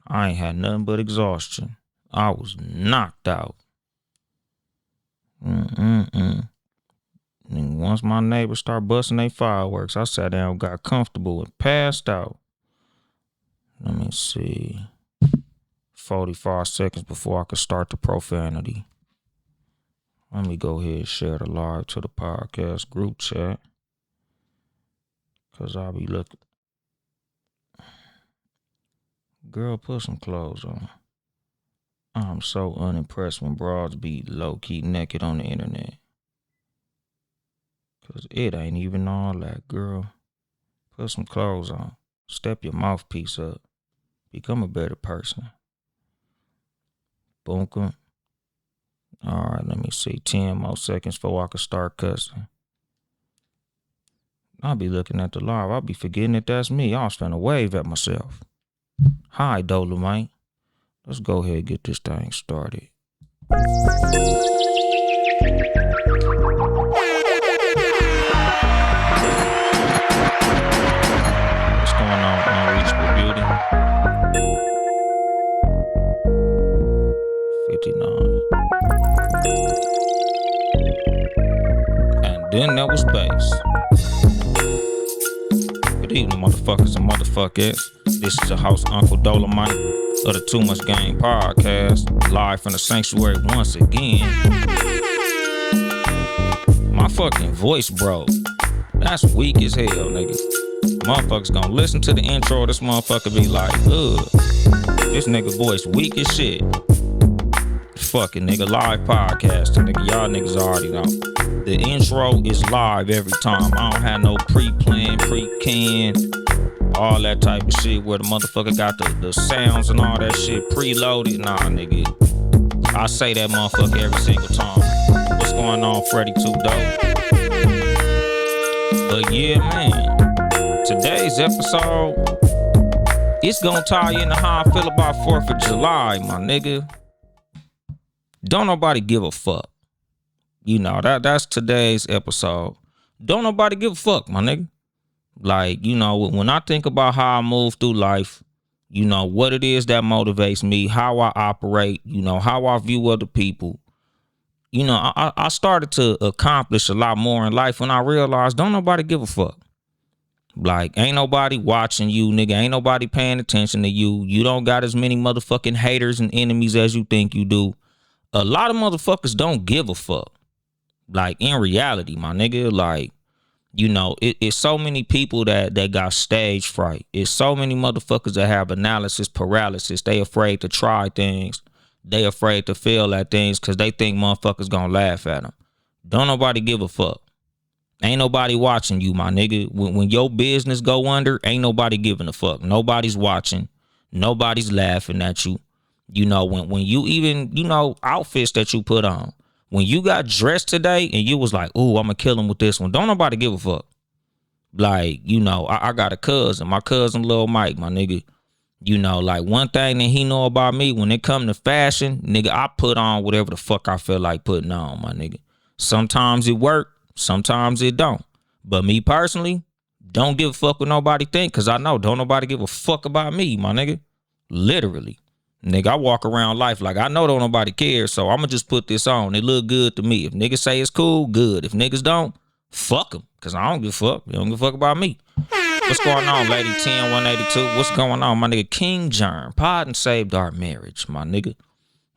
I ain't had nothing but exhaustion. I was knocked out. And once my neighbors start busting their fireworks, I sat down, got comfortable, and passed out. Let me see. 45 seconds before I could start the profanity. Let me go ahead and share the live to the podcast group chat. Because I'll be looking. Girl, put some clothes on. I'm so unimpressed when broads be low-key naked on the internet. Because it ain't even all that, girl. Put some clothes on. Step your mouthpiece up. Become a better person. Boom. Alright, let me see. 10 more seconds before I can start cussing. I'll be looking at the live. I'll be forgetting that that's me. I was finna wave at myself. Hi, Dolemite. Let's go ahead and get this thing started. What's going on, Unreachable Beauty? 59. And then there was bass. Good evening, motherfuckers and motherfuckers. This is the house Uncle Dolemite of the Too Much Game podcast, live from the sanctuary once again. My fucking voice, bro. That's weak as hell, nigga. Motherfuckers gonna listen to the intro of this motherfucker be like, ugh, this nigga voice weak as shit. Fucking nigga, live podcasting, nigga. Y'all niggas already know. The intro is live every time. I don't have no pre-plan, pre-canned, all that type of shit where the motherfucker got the sounds and all that shit preloaded. Nah, nigga. I say that motherfucker every single time. What's going on, Freddy Too Dope? But yeah, man. Today's episode, it's gonna tie into how I feel about 4th of July, my nigga. Don't nobody give a fuck. You know, that's today's episode. Don't nobody give a fuck, my nigga. Like, you know, when I think about how I move through life, you know, what it is that motivates me, how I operate, you know, how I view other people. You know, I started to accomplish a lot more in life when I realized don't nobody give a fuck. Like, ain't nobody watching you, nigga. Ain't nobody paying attention to you. You don't got as many motherfucking haters and enemies as you think you do. A lot of motherfuckers don't give a fuck. Like, in reality, my nigga, like, you know, it's so many people that got stage fright. It's so many motherfuckers that have analysis paralysis. They afraid to try things. They afraid to fail at things because they think motherfuckers gonna laugh at them. Don't nobody give a fuck. Ain't nobody watching you, my nigga. When your business go under, ain't nobody giving a fuck. Nobody's watching. Nobody's laughing at you. You know, when you even, you know, outfits that you put on. When you got dressed today and you was like, ooh, I'm gonna kill him with this one. Don't nobody give a fuck. Like, you know, I got a cousin, my cousin Lil Mike, my nigga. You know, like one thing that he know about me, when it come to fashion, nigga, I put on whatever the fuck I feel like putting on, my nigga. Sometimes it work, sometimes it don't. But me personally, don't give a fuck what nobody think, because I know don't nobody give a fuck about me, my nigga. Literally. Nigga, I walk around life like I know don't nobody care, so I'ma just put this on. It look good to me. If niggas say it's cool, good. If niggas don't, fuck them, because I don't give a fuck. You don't give a fuck about me. What's going on, Lady 10182? What's going on, my nigga? King Germ, pod and saved our marriage, my nigga.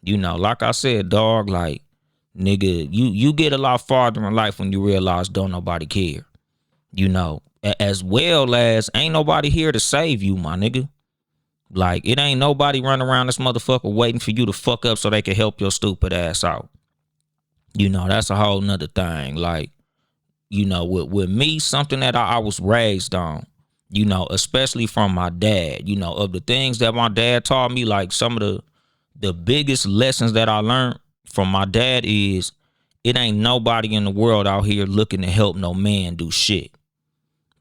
You know, like I said, dog, like, nigga, you get a lot farther in life when you realize don't nobody care. You know, as well as ain't nobody here to save you, my nigga. Like, it ain't nobody running around this motherfucker waiting for you to fuck up so they can help your stupid ass out. You know, that's a whole nother thing. Like, you know, with me, something that I was raised on, you know, especially from my dad, you know, of the things that my dad taught me, like some of the biggest lessons that I learned from my dad is it ain't nobody in the world out here looking to help no man do shit.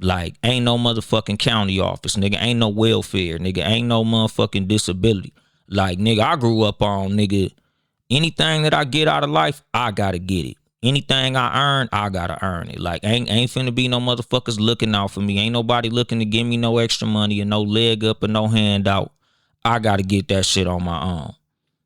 Like, ain't no motherfucking county office, nigga. Ain't no welfare, nigga. Ain't no motherfucking disability. Like, nigga, I grew up on, nigga, anything that I get out of life, I gotta get it. Anything I earn, I gotta earn it. Like, ain't finna be no motherfuckers looking out for me. Ain't nobody looking to give me no extra money or no leg up or no handout. I gotta get that shit on my own.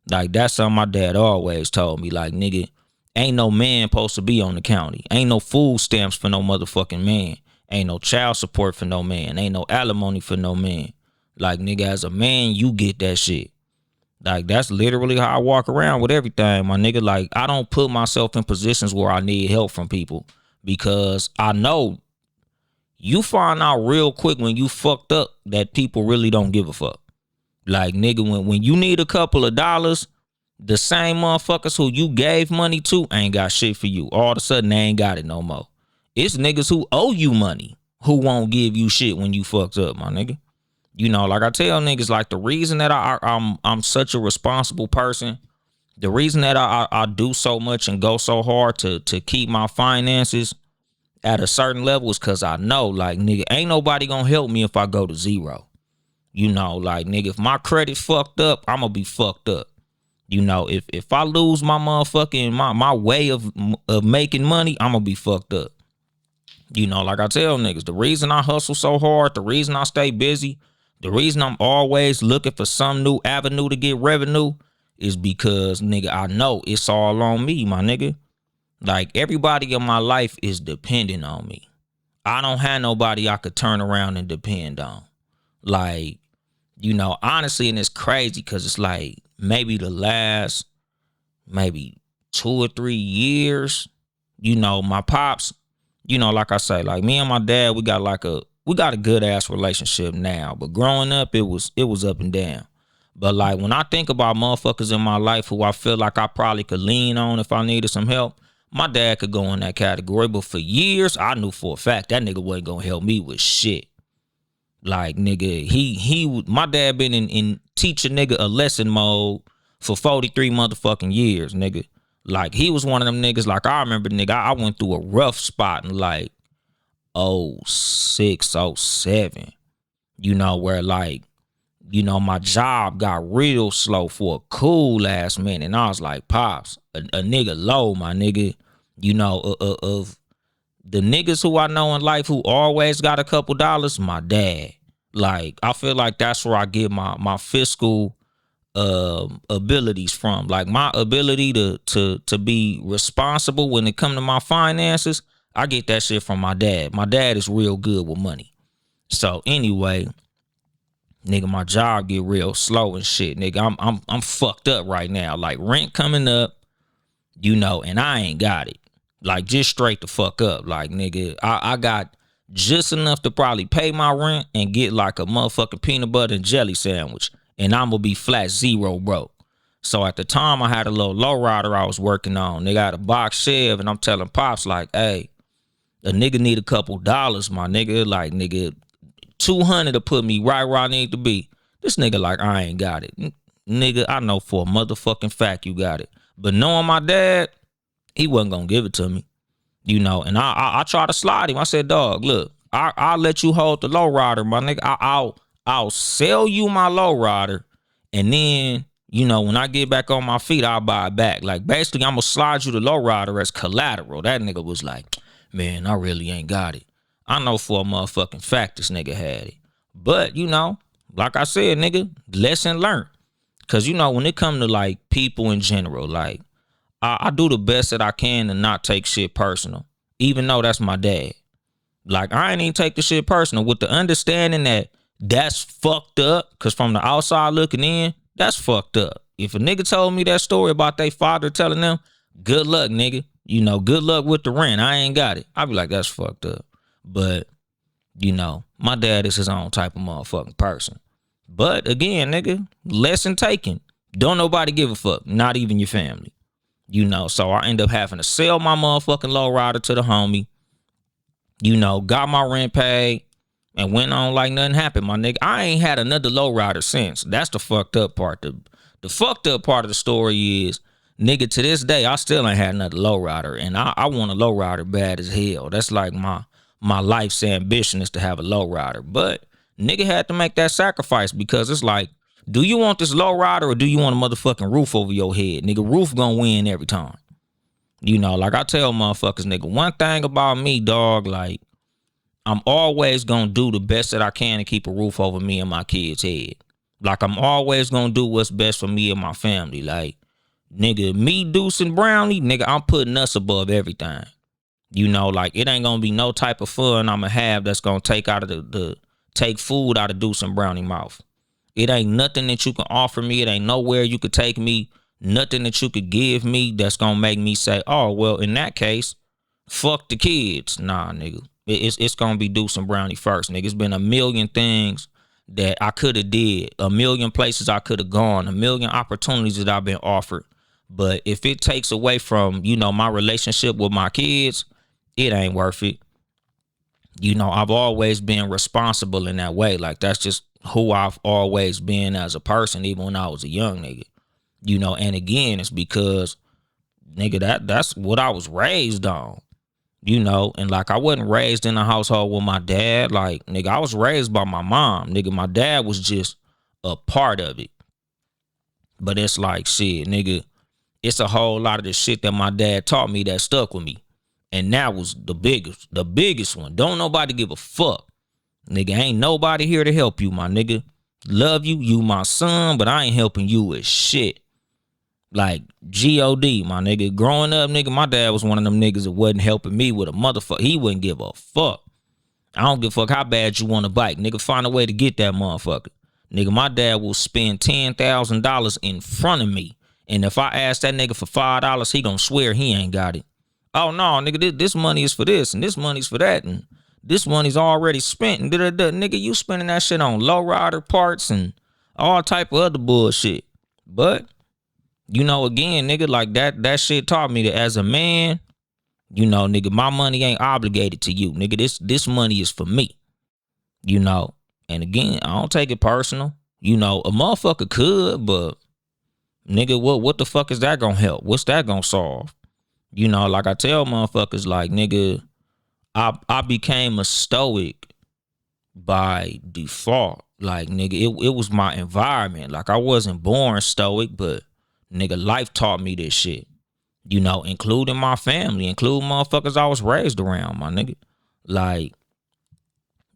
Like, that's something my dad always told me. Like, nigga, ain't no man supposed to be on the county. Ain't no food stamps for no motherfucking man. Ain't no child support for no man. Ain't no alimony for no man. Like, nigga, as a man, you get that shit. Like, that's literally how I walk around with everything, my nigga. Like, I don't put myself in positions where I need help from people because I know you find out real quick when you fucked up that people really don't give a fuck. Like, nigga, when you need a couple of dollars, the same motherfuckers who you gave money to ain't got shit for you. All of a sudden, they ain't got it no more. It's niggas who owe you money who won't give you shit when you fucked up, my nigga. You know, like I tell niggas, like, the reason that I'm such a responsible person, the reason that I do so much and go so hard to keep my finances at a certain level is because I know, like, nigga, ain't nobody gonna help me if I go to zero. You know, like, nigga, if my credit fucked up, I'm gonna be fucked up. You know, if I lose my motherfucking my way of making money, I'm gonna be fucked up. You know, like I tell niggas, the reason I hustle so hard, the reason I stay busy, the reason I'm always looking for some new avenue to get revenue is because, nigga, I know it's all on me, my nigga. Like, everybody in my life is dependent on me. I don't have nobody I could turn around and depend on. Like, you know, honestly, and it's crazy because it's like maybe the last maybe 2 or 3 years, you know, my pops, you know, like I say, like, me and my dad, we got a good ass relationship now. But growing up, it was up and down. But like, when I think about motherfuckers in my life who I feel like I probably could lean on if I needed some help, my dad could go in that category. But for years, I knew for a fact that nigga wasn't gonna help me with shit. Like, nigga, my dad been in teach a nigga a lesson mode for 43 motherfucking years, nigga. Like, he was one of them niggas, like, I remember, nigga, I went through a rough spot in like 06, 07, you know, where, like, you know, my job got real slow for a cool ass minute. And I was like, Pops, a nigga low, my nigga, you know, of the niggas who I know in life who always got a couple dollars, my dad. Like, I feel like that's where I get my fiscal abilities from. Like, my ability to be responsible when it come to my finances, I get that shit from my dad. My dad is real good with money. So anyway, nigga, my job get real slow and shit. Nigga, I'm fucked up right now. Like, rent coming up, you know, and I ain't got it. Like, just straight the fuck up. Like, nigga, I got just enough to probably pay my rent and get like a motherfucking peanut butter and jelly sandwich. And I'm gonna be flat zero broke. So at the time, I had a little lowrider I was working on. They got a box Chev, and I'm telling Pops, like, hey, a nigga need a couple dollars, my nigga. Like, nigga, 200 to put me right where I need to be. This nigga like, I ain't got it. Nigga, I know for a motherfucking fact you got it. But knowing my dad, he wasn't gonna give it to me, you know. And I tried to slide him. I said, dog, look, I'll let you hold the lowrider, my nigga. I'll sell you my lowrider, and then, you know, when I get back on my feet, I'll buy it back. Like, basically, I'm gonna slide you the lowrider as collateral. That nigga was like, man, I really ain't got it. I know for a motherfucking fact this nigga had it. But, you know, like I said, nigga, lesson learned. Cause, you know, when it come to like people in general, like, I do the best that I can to not take shit personal, even though that's my dad. Like, I ain't even take the shit personal with the understanding that that's fucked up. Cause from the outside looking in, that's fucked up. If a nigga told me that story about their father telling them, good luck, nigga, you know, good luck with the rent, I ain't got it, I'd be like, that's fucked up. But, you know, my dad is his own type of motherfucking person. But again, nigga, lesson taken. Don't nobody give a fuck, not even your family. You know, so I end up having to sell my motherfucking lowrider to the homie. You know, got my rent paid and went on like nothing happened, my nigga. I ain't had another lowrider since. That's the fucked up part. The fucked up part of the story is, nigga, to this day, I still ain't had another lowrider. And I want a lowrider bad as hell. That's like my life's ambition is to have a lowrider. But nigga had to make that sacrifice because it's like, do you want this lowrider or do you want a motherfucking roof over your head? Nigga, roof gonna win every time. You know, like I tell motherfuckers, nigga, one thing about me, dog, like, I'm always gonna do the best that I can to keep a roof over me and my kids' head. Like, I'm always gonna do what's best for me and my family. Like, nigga, me, Deuce, and Brownie, nigga, I'm putting us above everything. You know, like, it ain't gonna be no type of fun I'ma have that's gonna take out of the take food out of Deuce and Brownie mouth. It ain't nothing that you can offer me. It ain't nowhere you could take me. Nothing that you could give me that's gonna make me say, oh, well, in that case, fuck the kids. Nah, nigga. It's gonna be Deuce and Brownie first, nigga. It's been a million things that I could have did, a million places I could have gone, a million opportunities that I've been offered. But if it takes away from, you know, my relationship with my kids, it ain't worth it. You know, I've always been responsible in that way. Like, that's just who I've always been as a person, even when I was a young nigga. You know, and again, it's because, nigga, that's what I was raised on. You know, and like, I wasn't raised in a household with my dad. Like, nigga, I was raised by my mom. Nigga, my dad was just a part of it. But it's like, shit, nigga, it's a whole lot of the shit that my dad taught me that stuck with me. And that was the biggest one. Don't nobody give a fuck. Nigga, ain't nobody here to help you, my nigga. Love you, you my son, but I ain't helping you with shit. Like, G-O-D, my nigga. Growing up, nigga, my dad was one of them niggas that wasn't helping me with a motherfucker. He wouldn't give a fuck. I don't give a fuck how bad you want a bike. Nigga, find a way to get that motherfucker. Nigga, my dad will spend $10,000 in front of me. And if I ask that nigga for $5, he gonna swear he ain't got it. Oh, no, nigga, this money is for this, and this money's for that, and this money's already spent, and da-da-da. Nigga, you spending that shit on lowrider parts and all type of other bullshit. But, you know, again, nigga, like, that shit taught me that as a man, you know, nigga, my money ain't obligated to you. Nigga, this money is for me. You know, and again, I don't take it personal. You know, a motherfucker could, but, nigga, what the fuck is that gonna help? What's that gonna solve? You know, like, I tell motherfuckers, like, nigga, I became a stoic by default. Like, nigga, it was my environment. Like, I wasn't born stoic, but, nigga, life taught me this shit. You know, including my family, including motherfuckers I was raised around, my nigga. Like,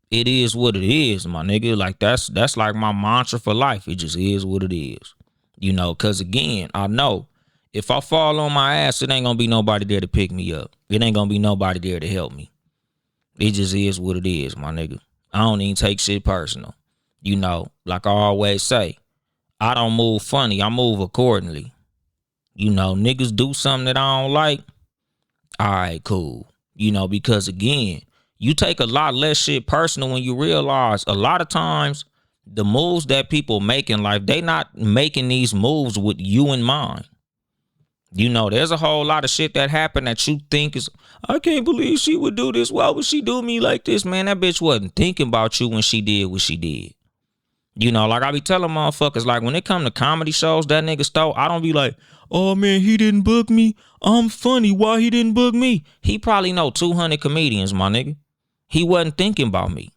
it is what it is, my nigga. Like, that's like my mantra for life. It just is what it is. You know, because, again, I know if I fall on my ass, it ain't gonna be nobody there to pick me up. It ain't gonna be nobody there to help me. It just is what it is, my nigga. I don't even take shit personal. You know, like I always say, I don't move funny. I move accordingly. You know, niggas do something that I don't like. All right, cool. You know, because, again, you take a lot less shit personal when you realize a lot of times the moves that people make in life, they not making these moves with you in mind. You know, there's a whole lot of shit that happened that you think is, I can't believe she would do this. Why would she do me like this? Man, that bitch wasn't thinking about you when she did what she did. You know, like I be telling motherfuckers, like, when it come to comedy shows that nigga stole, I don't be like, oh, man, he didn't book me. I'm funny. Why he didn't book me? He probably know 200 comedians, my nigga. He wasn't thinking about me.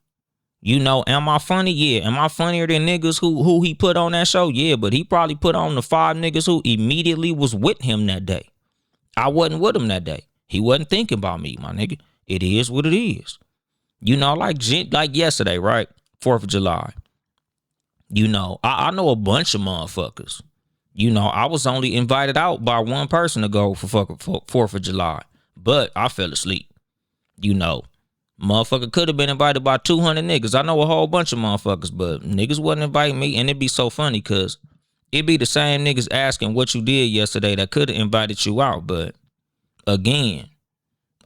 You know, am I funny? Yeah. Am I funnier than niggas who he put on that show? Yeah, but he probably put on the 5 niggas who immediately was with him that day. I wasn't with him that day. He wasn't thinking about me, my nigga. It is what it is. You know, like yesterday, right? 4th of July. You know, I know a bunch of motherfuckers. You know, I was only invited out by one person to go for 4th of July. But I fell asleep. You know. Motherfucker could have been invited by 200 niggas. I know a whole bunch of motherfuckers, but niggas wasn't inviting me. And it'd be so funny because it'd be the same niggas asking what you did yesterday that could have invited you out. But again,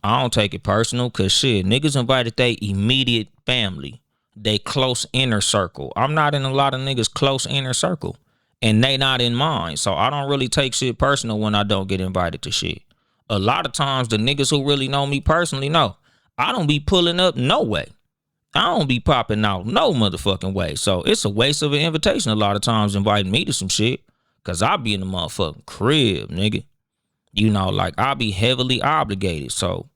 I don't take it personal because shit, niggas invited their immediate family, they close inner circle. I'm not in a lot of niggas' close inner circle and they not in mine. So I don't really take shit personal when I don't get invited to shit. A lot of times the niggas who really know me personally know I don't be pulling up no way. I don't be popping out no motherfucking way. So it's a waste of an invitation a lot of times inviting me to some shit. Cause I be in the motherfucking crib, nigga. You know, like I be heavily obligated. So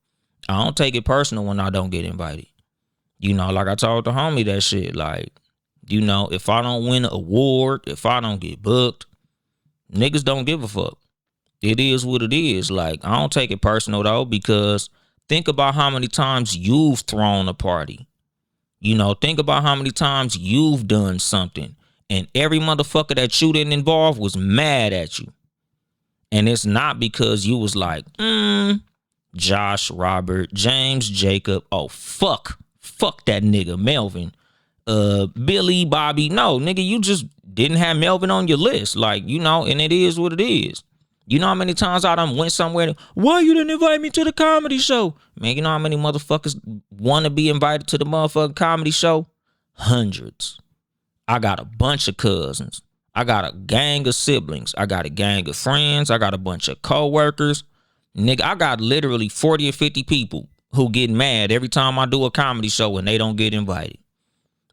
I don't take it personal when I don't get invited. You know, like I told the homie that shit. Like, you know, if I don't win an award, if I don't get booked, niggas don't give a fuck. It is what it is. Like, I don't take it personal though, because think about how many times you've thrown a party. You know, think about how many times you've done something And every motherfucker that you didn't involve was mad at you. And it's not because you was like, Josh, Robert, James, Jacob. Oh, fuck that nigga, Melvin. Billy, Bobby. No, nigga, you just didn't have Melvin on your list. Like, and it is what it is. You know how many times I done went somewhere, why you didn't invite me to the comedy show? Man, you know how many motherfuckers want to be invited to the motherfucking comedy show? Hundreds. I got a bunch of cousins. I got a gang of siblings. I got a gang of friends. I got a bunch of coworkers. Nigga, I got literally 40 or 50 people who get mad every time I do a comedy show and they don't get invited.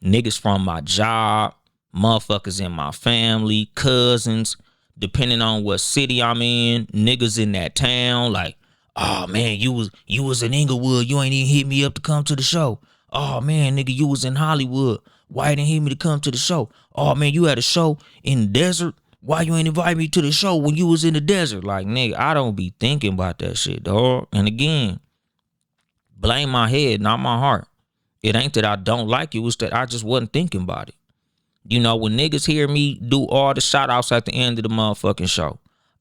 Niggas from my job, motherfuckers in my family, cousins, depending on what city I'm in, niggas in that town, like, oh man, you was in Inglewood, you ain't even hit me up to come to the show. Oh man, nigga, you was in Hollywood, why you didn't hit me to come to the show? Oh man, you had a show in the desert, why you ain't invite me to the show when you was in the desert? Like, nigga, I don't be thinking about that shit, dog. And again, blame my head, not my heart. It ain't that I don't like you, it's that I just wasn't thinking about it. When niggas hear me do all the shout outs at the end of the motherfucking show,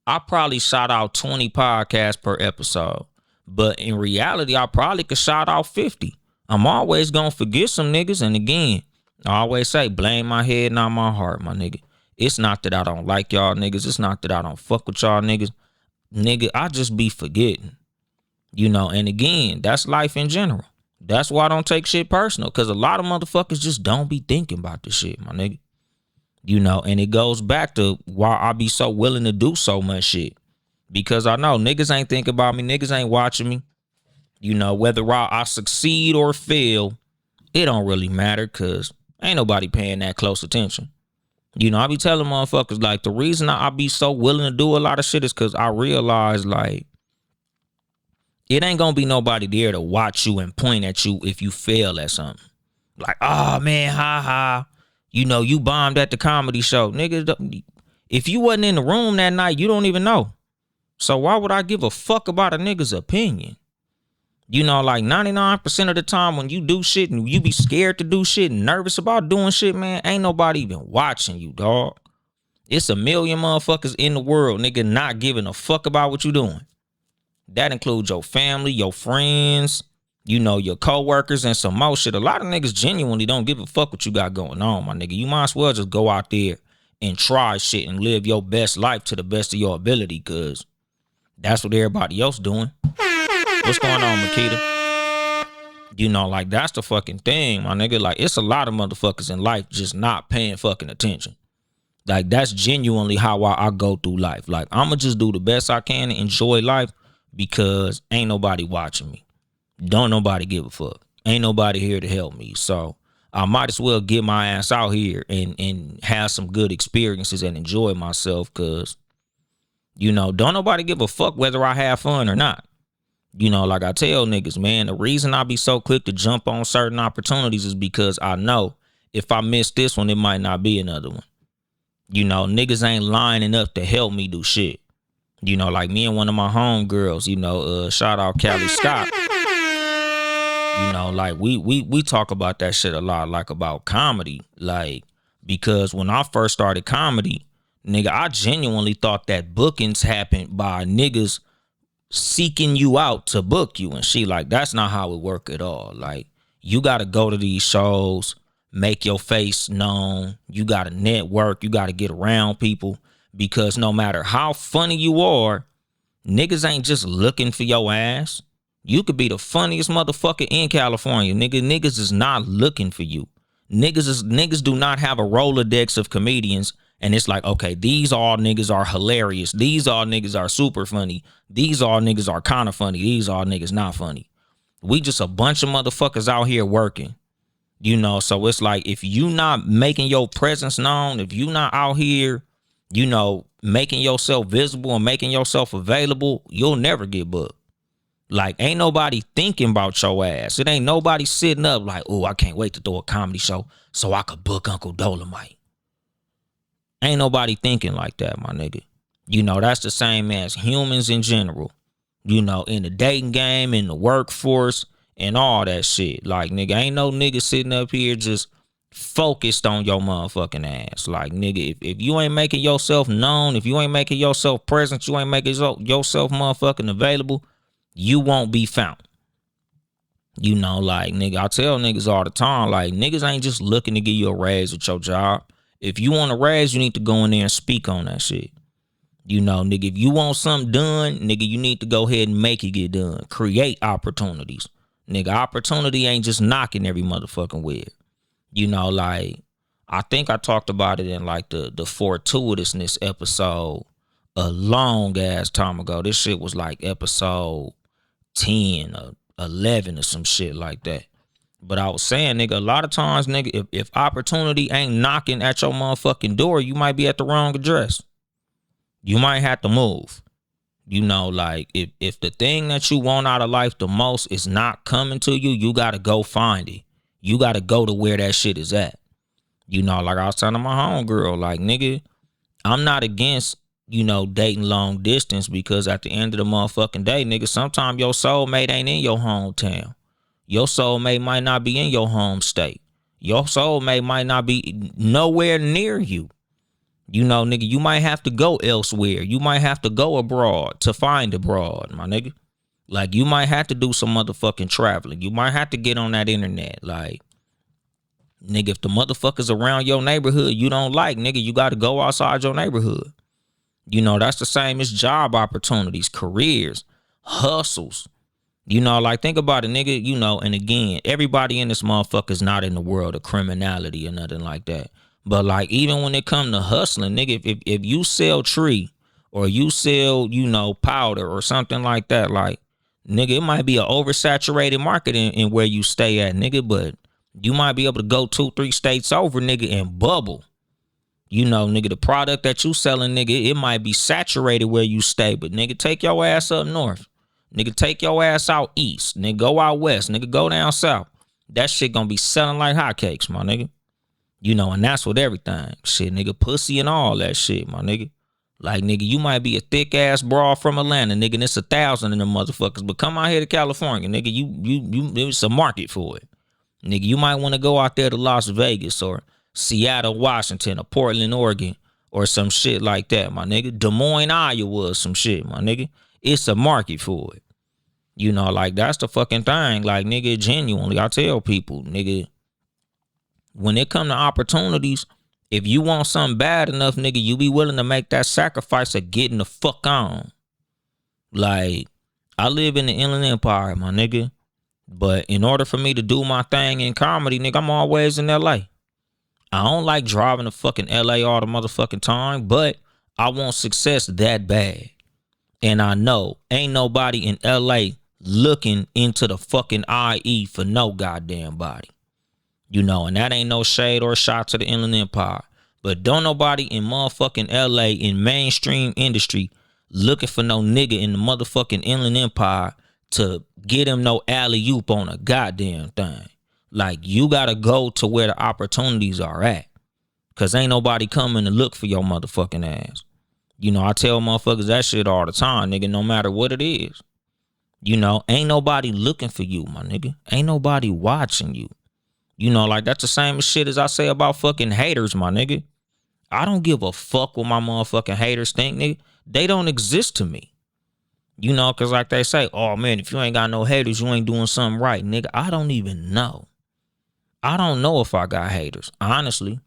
I probably shout out 20 podcasts per episode. But in reality, I probably could shout out 50. I'm always gonna forget some niggas. And again, I always say, blame my head, not my heart, my nigga. It's not that I don't like y'all niggas. It's not that I don't fuck with y'all niggas. Nigga, I just be forgetting. And again, that's life in general. That's why I don't take shit personal, because a lot of motherfuckers just don't be thinking about this shit, my nigga. And it goes back to why I be so willing to do so much shit. Because I know niggas ain't thinking about me. Niggas ain't watching me. Whether I succeed or fail, it don't really matter, because ain't nobody paying that close attention. I be telling motherfuckers, like, the reason I be so willing to do a lot of shit is because I realize, like, it ain't gonna be nobody there to watch you and point at you if you fail at something. Like, oh man, ha ha. You bombed at the comedy show. Nigga, if you wasn't in the room that night, you don't even know. So why would I give a fuck about a nigga's opinion? Like 99% of the time when you do shit and you be scared to do shit and nervous about doing shit, man, ain't nobody even watching you, dog. It's a million motherfuckers in the world, nigga, not giving a fuck about what you doing. That includes your family, your friends, your coworkers, and some more shit. A lot of niggas genuinely don't give a fuck what you got going on, my nigga. You might as well just go out there and try shit and live your best life to the best of your ability, because that's what everybody else doing. What's going on, Makita? Like, that's the fucking thing, my nigga. Like, it's a lot of motherfuckers in life just not paying fucking attention. Like, that's genuinely how I go through life. Like, I'ma just do the best I can and enjoy life, because ain't nobody watching me. Don't nobody give a fuck. Ain't nobody here to help me. So I might as well get my ass out here and have some good experiences and enjoy myself, because, don't nobody give a fuck whether I have fun or not. Like I tell niggas, man, the reason I be so quick to jump on certain opportunities is because I know if I miss this one, it might not be another one. Niggas ain't lining up to help me do shit. Like me and one of my homegirls, shout out Callie Scott. Like we talk about that shit a lot, like about comedy. Like, because when I first started comedy, nigga, I genuinely thought that bookings happened by niggas seeking you out to book you and shit. Like, that's not how it work at all. Like, you gotta go to these shows, make your face known. You gotta network. You gotta get around people. Because no matter how funny you are, niggas ain't just looking for your ass. You could be the funniest motherfucker in California. Niggas is not looking for you. Niggas do not have a Rolodex of comedians. And it's like, okay, these all niggas are hilarious. These all niggas are super funny. These all niggas are kind of funny. These all niggas not funny. We just a bunch of motherfuckers out here working. So it's like, if you not making your presence known, if you not out here, making yourself visible and making yourself available, you'll never get booked. Like, ain't nobody thinking about your ass. It ain't nobody sitting up like, oh, I can't wait to throw a comedy show so I could book Uncle Dolemite. Ain't nobody thinking like that, my nigga. That's the same as humans in general. In the dating game, in the workforce, and all that shit. Like, nigga, ain't no nigga sitting up here just focused on your motherfucking ass. Like, nigga, if you ain't making yourself known, if you ain't making yourself present, you ain't making yourself motherfucking available, you won't be found. You know, like, nigga, I tell niggas all the time, like, niggas ain't just looking to give you a raise at your job. If you want a raise, you need to go in there and speak on that shit. You know, nigga, if you want something done, nigga, you need to go ahead and make it get done. Create opportunities. Nigga, opportunity ain't just knocking every motherfucking where. You know, like, I think I talked about it in, like, the fortuitousness episode a long ass time ago. This shit was like episode 10 or 11 or some shit like that. But I was saying, nigga, a lot of times, nigga, if opportunity ain't knocking at your motherfucking door, you might be at the wrong address. You might have to move. You know, like, if the thing that you want out of life the most is not coming to you, you got to go find it. You got to go to where that shit is at. You know, like I was telling my homegirl, like, nigga, I'm not against, you know, dating long distance, because at the end of the motherfucking day, nigga, sometimes your soulmate ain't in your hometown. Your soulmate might not be in your home state. Your soulmate might not be nowhere near you. You know, nigga, you might have to go elsewhere. You might have to go abroad to find abroad, my nigga. Like, you might have to do some motherfucking traveling. You might have to get on that internet. Like, nigga, if the motherfuckers around your neighborhood you don't like, nigga, you got to go outside your neighborhood. You know, that's the same as job opportunities, careers, hustles. You know, like, think about it, nigga, you know, and again, everybody in this motherfucker is not in the world of criminality or nothing like that. But, like, even when it come to hustling, nigga, if you sell tree or you sell, you know, powder or something like that, like, nigga, it might be an oversaturated market in where you stay at, nigga, but you might be able to go 2-3 states over, nigga, and bubble. You know, nigga, the product that you selling, nigga, it might be saturated where you stay, but, nigga, take your ass up north. Nigga, take your ass out east. Nigga, go out west. Nigga, go down south. That shit gonna be selling like hotcakes, my nigga. You know, and that's with everything. Shit, nigga, pussy and all that shit, my nigga. Like, nigga, you might be a thick ass broad from Atlanta, nigga, and it's 1,000 of them motherfuckers. But come out here to California, nigga, you there's a market for it. Nigga, you might want to go out there to Las Vegas or Seattle, Washington, or Portland, Oregon, or some shit like that, my nigga. Des Moines, Iowa, or some shit, my nigga. It's a market for it. You know, like, that's the fucking thing. Like, nigga, genuinely, I tell people, nigga, when it come to opportunities, if you want something bad enough, nigga, you be willing to make that sacrifice of getting the fuck on. Like, I live in the Inland Empire, my nigga. But in order for me to do my thing in comedy, nigga, I'm always in LA. I don't like driving to fucking LA all the motherfucking time, but I want success that bad. And I know ain't nobody in LA looking into the fucking IE for no goddamn body. You know, and that ain't no shade or shot to the Inland Empire. But don't nobody in motherfucking LA in mainstream industry looking for no nigga in the motherfucking Inland Empire to get him no alley-oop on a goddamn thing. Like, you gotta go to where the opportunities are at. Cause ain't nobody coming to look for your motherfucking ass. You know, I tell motherfuckers that shit all the time, nigga, no matter what it is. You know, ain't nobody looking for you, my nigga. Ain't nobody watching you. You know, like, that's the same shit as I say about fucking haters, my nigga. I don't give a fuck what my motherfucking haters think, nigga. They don't exist to me. You know, because like they say, oh, man, if you ain't got no haters, you ain't doing something right, nigga. I don't even know. I don't know if I got haters, honestly.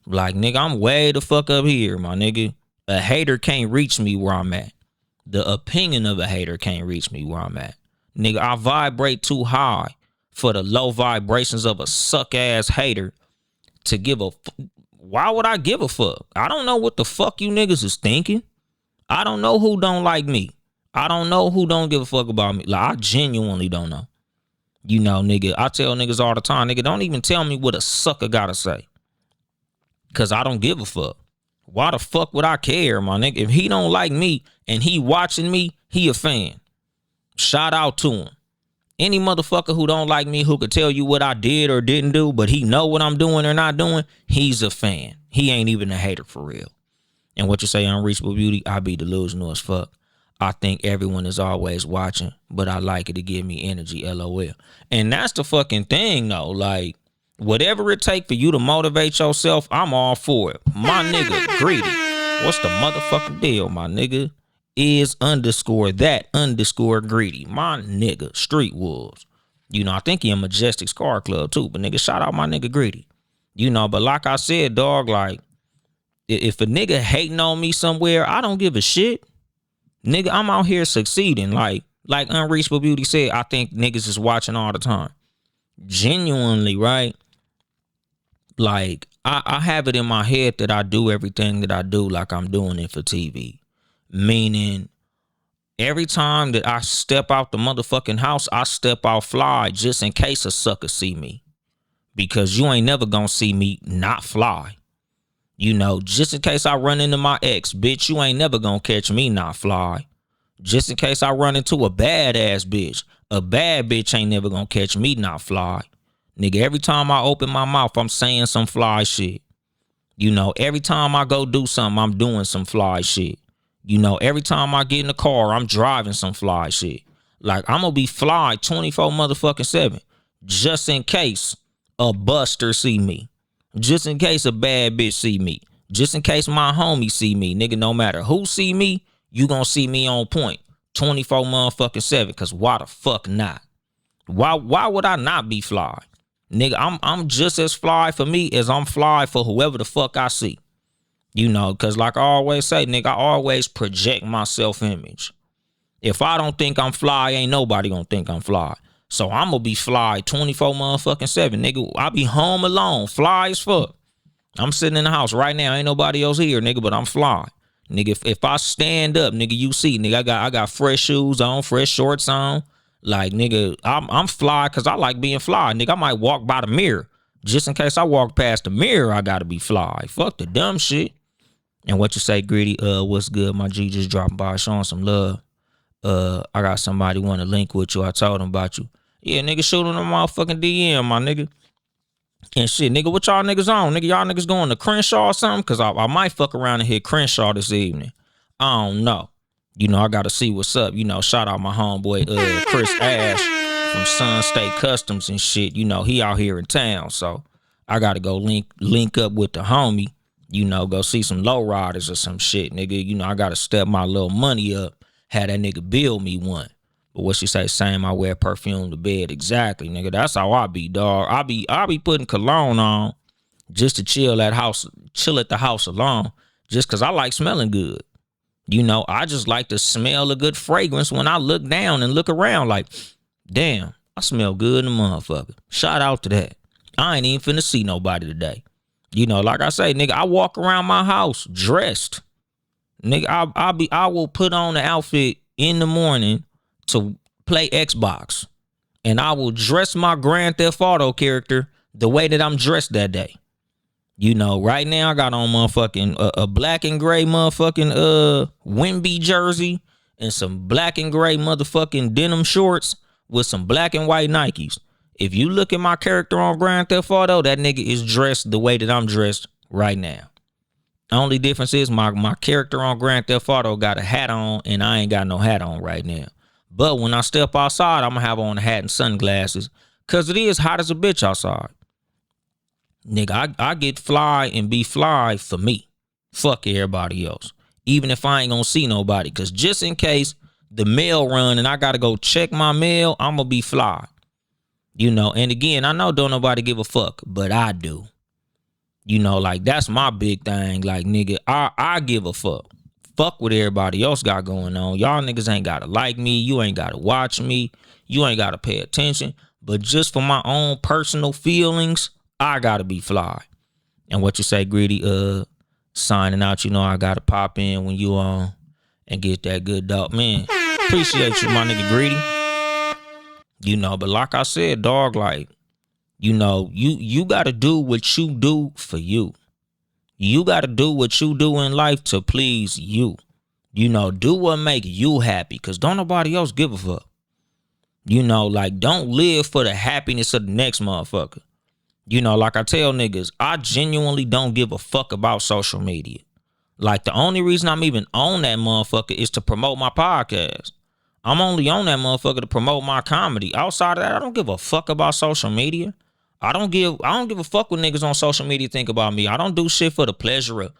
Like, nigga, I'm way the fuck up here, my nigga. A hater can't reach me where I'm at. The opinion of a hater can't reach me where I'm at. Nigga, I vibrate too high for the low vibrations of a suck-ass hater to give a why would I give a fuck? I don't know what the fuck you niggas is thinking. I don't know who don't like me. I don't know who don't give a fuck about me. Like, I genuinely don't know. You know, nigga, I tell niggas all the time, nigga, don't even tell me what a sucker gotta say. Cause I don't give a fuck. Why the fuck would I care, my nigga? If he don't like me and he watching me, he a fan. Shout out to him. Any motherfucker who don't like me, who could tell you what I did or didn't do, but he know what I'm doing or not doing, he's a fan. He ain't even a hater for real. And what you say, unreachable beauty, I be delusional as fuck. I think everyone is always watching, but I like it to give me energy, LOL. And that's the fucking thing, though. Like, Whatever it take for you to motivate yourself, I'm all for it. My nigga, greedy. What's the motherfucking deal, my nigga? Is _ greedy. My nigga, Street Wolves. I think he in Majestic Scar Club too. But nigga, shout out my nigga greedy. But like I said, dog, like, if a nigga hating on me somewhere, I don't give a shit. Nigga, I'm out here succeeding. Like Unreachable Beauty said, I think niggas is watching all the time. Genuinely, right? Like, I have it in my head that I do everything that I do like I'm doing it for TV. Meaning, every time that I step out the motherfucking house, I step out fly just in case a sucker see me. Because you ain't never gonna see me not fly. Just in case I run into my ex, bitch, you ain't never gonna catch me not fly. Just in case I run into a badass bitch, a bad bitch ain't never gonna catch me not fly. Nigga, every time I open my mouth, I'm saying some fly shit. Every time I go do something, I'm doing some fly shit. Every time I get in the car, I'm driving some fly shit. Like, I'm gonna be fly 24 motherfucking 7. Just in case a buster see me. Just in case a bad bitch see me. Just in case my homie see me. Nigga, no matter who see me, you gonna see me on point 24 motherfucking 7. Cause why the fuck not? Why would I not be fly? Nigga, I'm just as fly for me as I'm fly for whoever the fuck I see. Cause like I always say, nigga, I always project my self-image. If I don't think I'm fly, ain't nobody gonna think I'm fly. So I'm gonna be fly 24 motherfucking 7. Nigga, I be home alone, fly as fuck. I'm sitting in the house right now, ain't nobody else here, nigga, but I'm fly. Nigga, if I stand up, nigga, you see, nigga, I got fresh shoes on, fresh shorts on. Like, nigga, I'm fly because I like being fly. Nigga, I might walk by the mirror. Just in case I walk past the mirror, I gotta be fly. Fuck the dumb shit. And what you say, Greedy? What's good? My G just dropping by, showing some love. I got somebody want to link with you. I told them about you. Yeah, nigga, shoot on the motherfucking DM, my nigga. And shit, nigga, what y'all niggas on? Nigga, y'all niggas going to Crenshaw or something? Because I might fuck around and hit Crenshaw this evening. I don't know. I got to see what's up. Shout out my homeboy, Chris Ash from Sun State Customs and shit. He out here in town. So I got to go link up with the homie. Go see some lowriders or some shit, nigga. I got to step my little money up. Have that nigga build me one. But what she say, same, I wear perfume to bed. Exactly, nigga. That's how I be, dog. I be putting cologne on just to chill at the house alone. Just cause I like smelling good. I just like to smell a good fragrance when I look down and look around like, damn, I smell good in the motherfucker. Shout out to that. I ain't even finna see nobody today. Like I say, nigga, I walk around my house dressed. Nigga, I will put on the outfit in the morning to play Xbox. And I will dress my Grand Theft Auto character the way that I'm dressed that day. Right now I got on motherfucking a black and gray motherfucking Wemby jersey and some black and gray motherfucking denim shorts with some black and white Nikes. If you look at my character on Grand Theft Auto, that nigga is dressed the way that I'm dressed right now. The only difference is my character on Grand Theft Auto got a hat on and I ain't got no hat on right now. But when I step outside, I'm gonna have on a hat and sunglasses because it is hot as a bitch outside. Nigga, I get fly and be fly for me. Fuck everybody else. Even if I ain't gonna see nobody. Because just in case the mail run and I gotta go check my mail, I'm gonna be fly. And again, I know don't nobody give a fuck, but I do. Like, that's my big thing. Like, nigga, I give a fuck. Fuck what everybody else got going on. Y'all niggas ain't gotta like me. You ain't gotta watch me. You ain't gotta pay attention. But just for my own personal feelings, I gotta be fly. And what you say, Greedy, signing out, I gotta pop in when you on and get that good dog. Man, appreciate you, my nigga Greedy. But like I said, dog, like, you gotta do what you do for you. You gotta do what you do in life to please you. Do what make you happy, cause don't nobody else give a fuck. Like, don't live for the happiness of the next motherfucker. Like I tell niggas, I genuinely don't give a fuck about social media. Like, the only reason I'm even on that motherfucker is to promote my podcast. I'm only on that motherfucker to promote my comedy. Outside of that, I don't give a fuck about social media. I don't give a fuck what niggas on social media think about me. I don't do shit for the pleasure of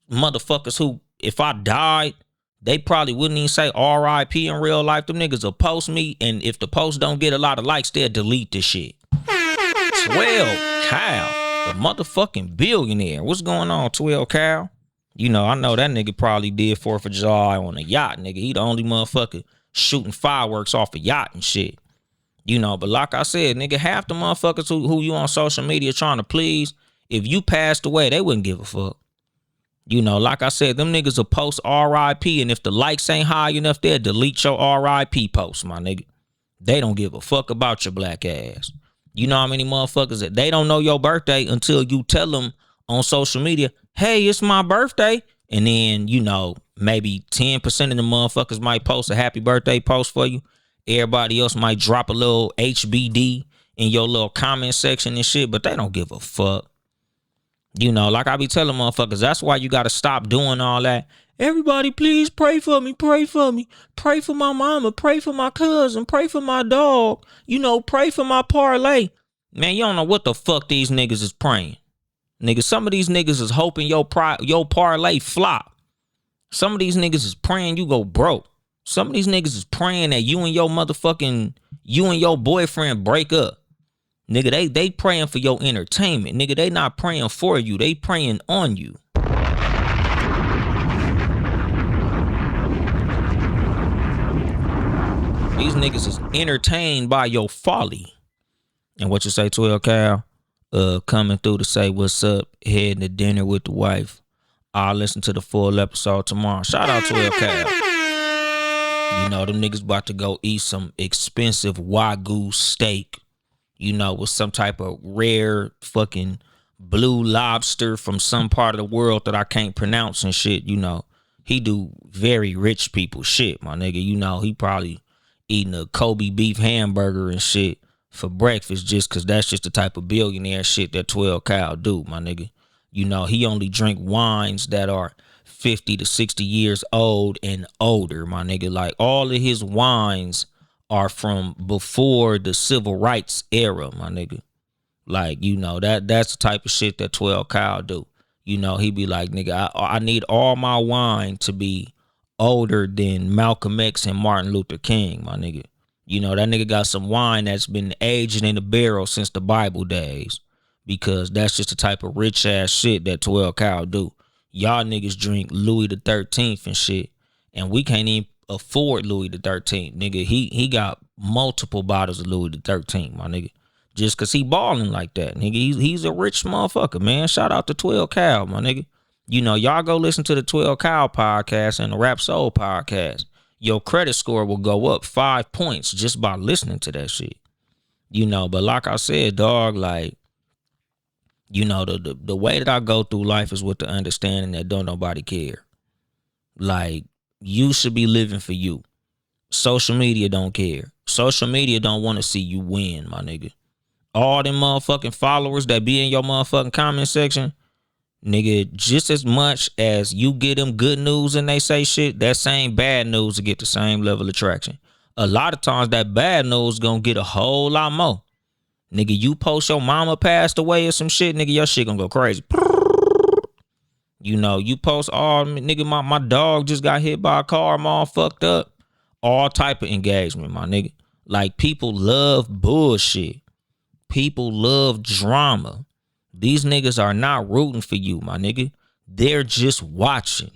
motherfuckers who, if I died, they probably wouldn't even say R.I.P. in real life. Them niggas will post me, and if the post don't get a lot of likes, they'll delete this shit. 12 Cal, the motherfucking billionaire. What's going on, 12 Cal? You know, I know that nigga probably did 4th of July on a yacht, nigga. He the only motherfucker shooting fireworks off a yacht and shit. You know, but like I said, nigga, half the motherfuckers who you on social media trying to please, if you passed away, they wouldn't give a fuck. You know, like I said, them niggas will post RIP, and if the likes ain't high enough, they'll delete your RIP post, my nigga. They don't give a fuck about your black ass. You know how many motherfuckers that they don't know your birthday until you tell them on social media, hey, it's my birthday. And then, you know, maybe 10% of the motherfuckers might post a happy birthday post for you. Everybody else might drop a little HBD in your little comment section and shit, but they don't give a fuck. You know, like I be telling motherfuckers, that's why you got to stop doing all that. Everybody, please pray for me, pray for me. Pray for my mama, pray for my cousin, pray for my dog. You know, pray for my parlay. Man, you don't know what the fuck these niggas is praying. Nigga, some of these niggas is hoping your parlay flop. Some of these niggas is praying you go broke. Some of these niggas is praying that you and your boyfriend break up. Nigga, they praying for your entertainment. Nigga, they not praying for you. They praying on you. These niggas is entertained by your folly. And what you say, 12 Cal? Coming through to say what's up, heading to dinner with the wife. I'll listen to the full episode tomorrow. Shout out 12 Cal. You know, them niggas about to go eat some expensive Wagyu steak, you know, with some type of rare fucking blue lobster from some part of the world that I can't pronounce and shit. You know, he do very rich people shit, my nigga. You know, he probably eating a Kobe beef hamburger and shit for breakfast just because that's just the type of billionaire shit that 12 Cal do, my nigga. You know, he only drink wines that are 50 to 60 years old and older, my nigga. Like, all of his wines are from before the civil rights era, my nigga. Like, you know, that's the type of shit that 12 Cal do. You know, he be like, nigga, I need all my wine to be older than Malcolm X and Martin Luther King, my nigga. You know, that nigga got some wine that's been aging in a barrel since the Bible days, because that's just the type of rich ass shit that 12 Cal do. Y'all niggas drink Louis the 13th and shit, and we can't even afford Louis the 13th, nigga. He got multiple bottles of Louis the 13th, my nigga, just cause he balling like that, nigga. He's a rich motherfucker, man. Shout out to 12 Cal, my nigga. You know, y'all go listen to the 12 Cal podcast and the Rap Soul podcast. Your credit score will go up 5 points just by listening to that shit. You know, but like I said, dog, like, you know, the way that I go through life is with the understanding that don't nobody care. Like, you should be living for you. Social media don't care. Social media don't want to see you win, my nigga. All them motherfucking followers that be in your motherfucking comment section, nigga, just as much as you get them good news and they say shit, that same bad news will get the same level of traction. A lot of times that bad news gonna get a whole lot more. Nigga, you post your mama passed away or some shit, nigga, your shit gonna go crazy. You know, you post, oh, nigga, my dog just got hit by a car, I'm all fucked up. All type of engagement, my nigga. Like, people love bullshit. People love drama. These niggas are not rooting for you, my nigga. They're just watching.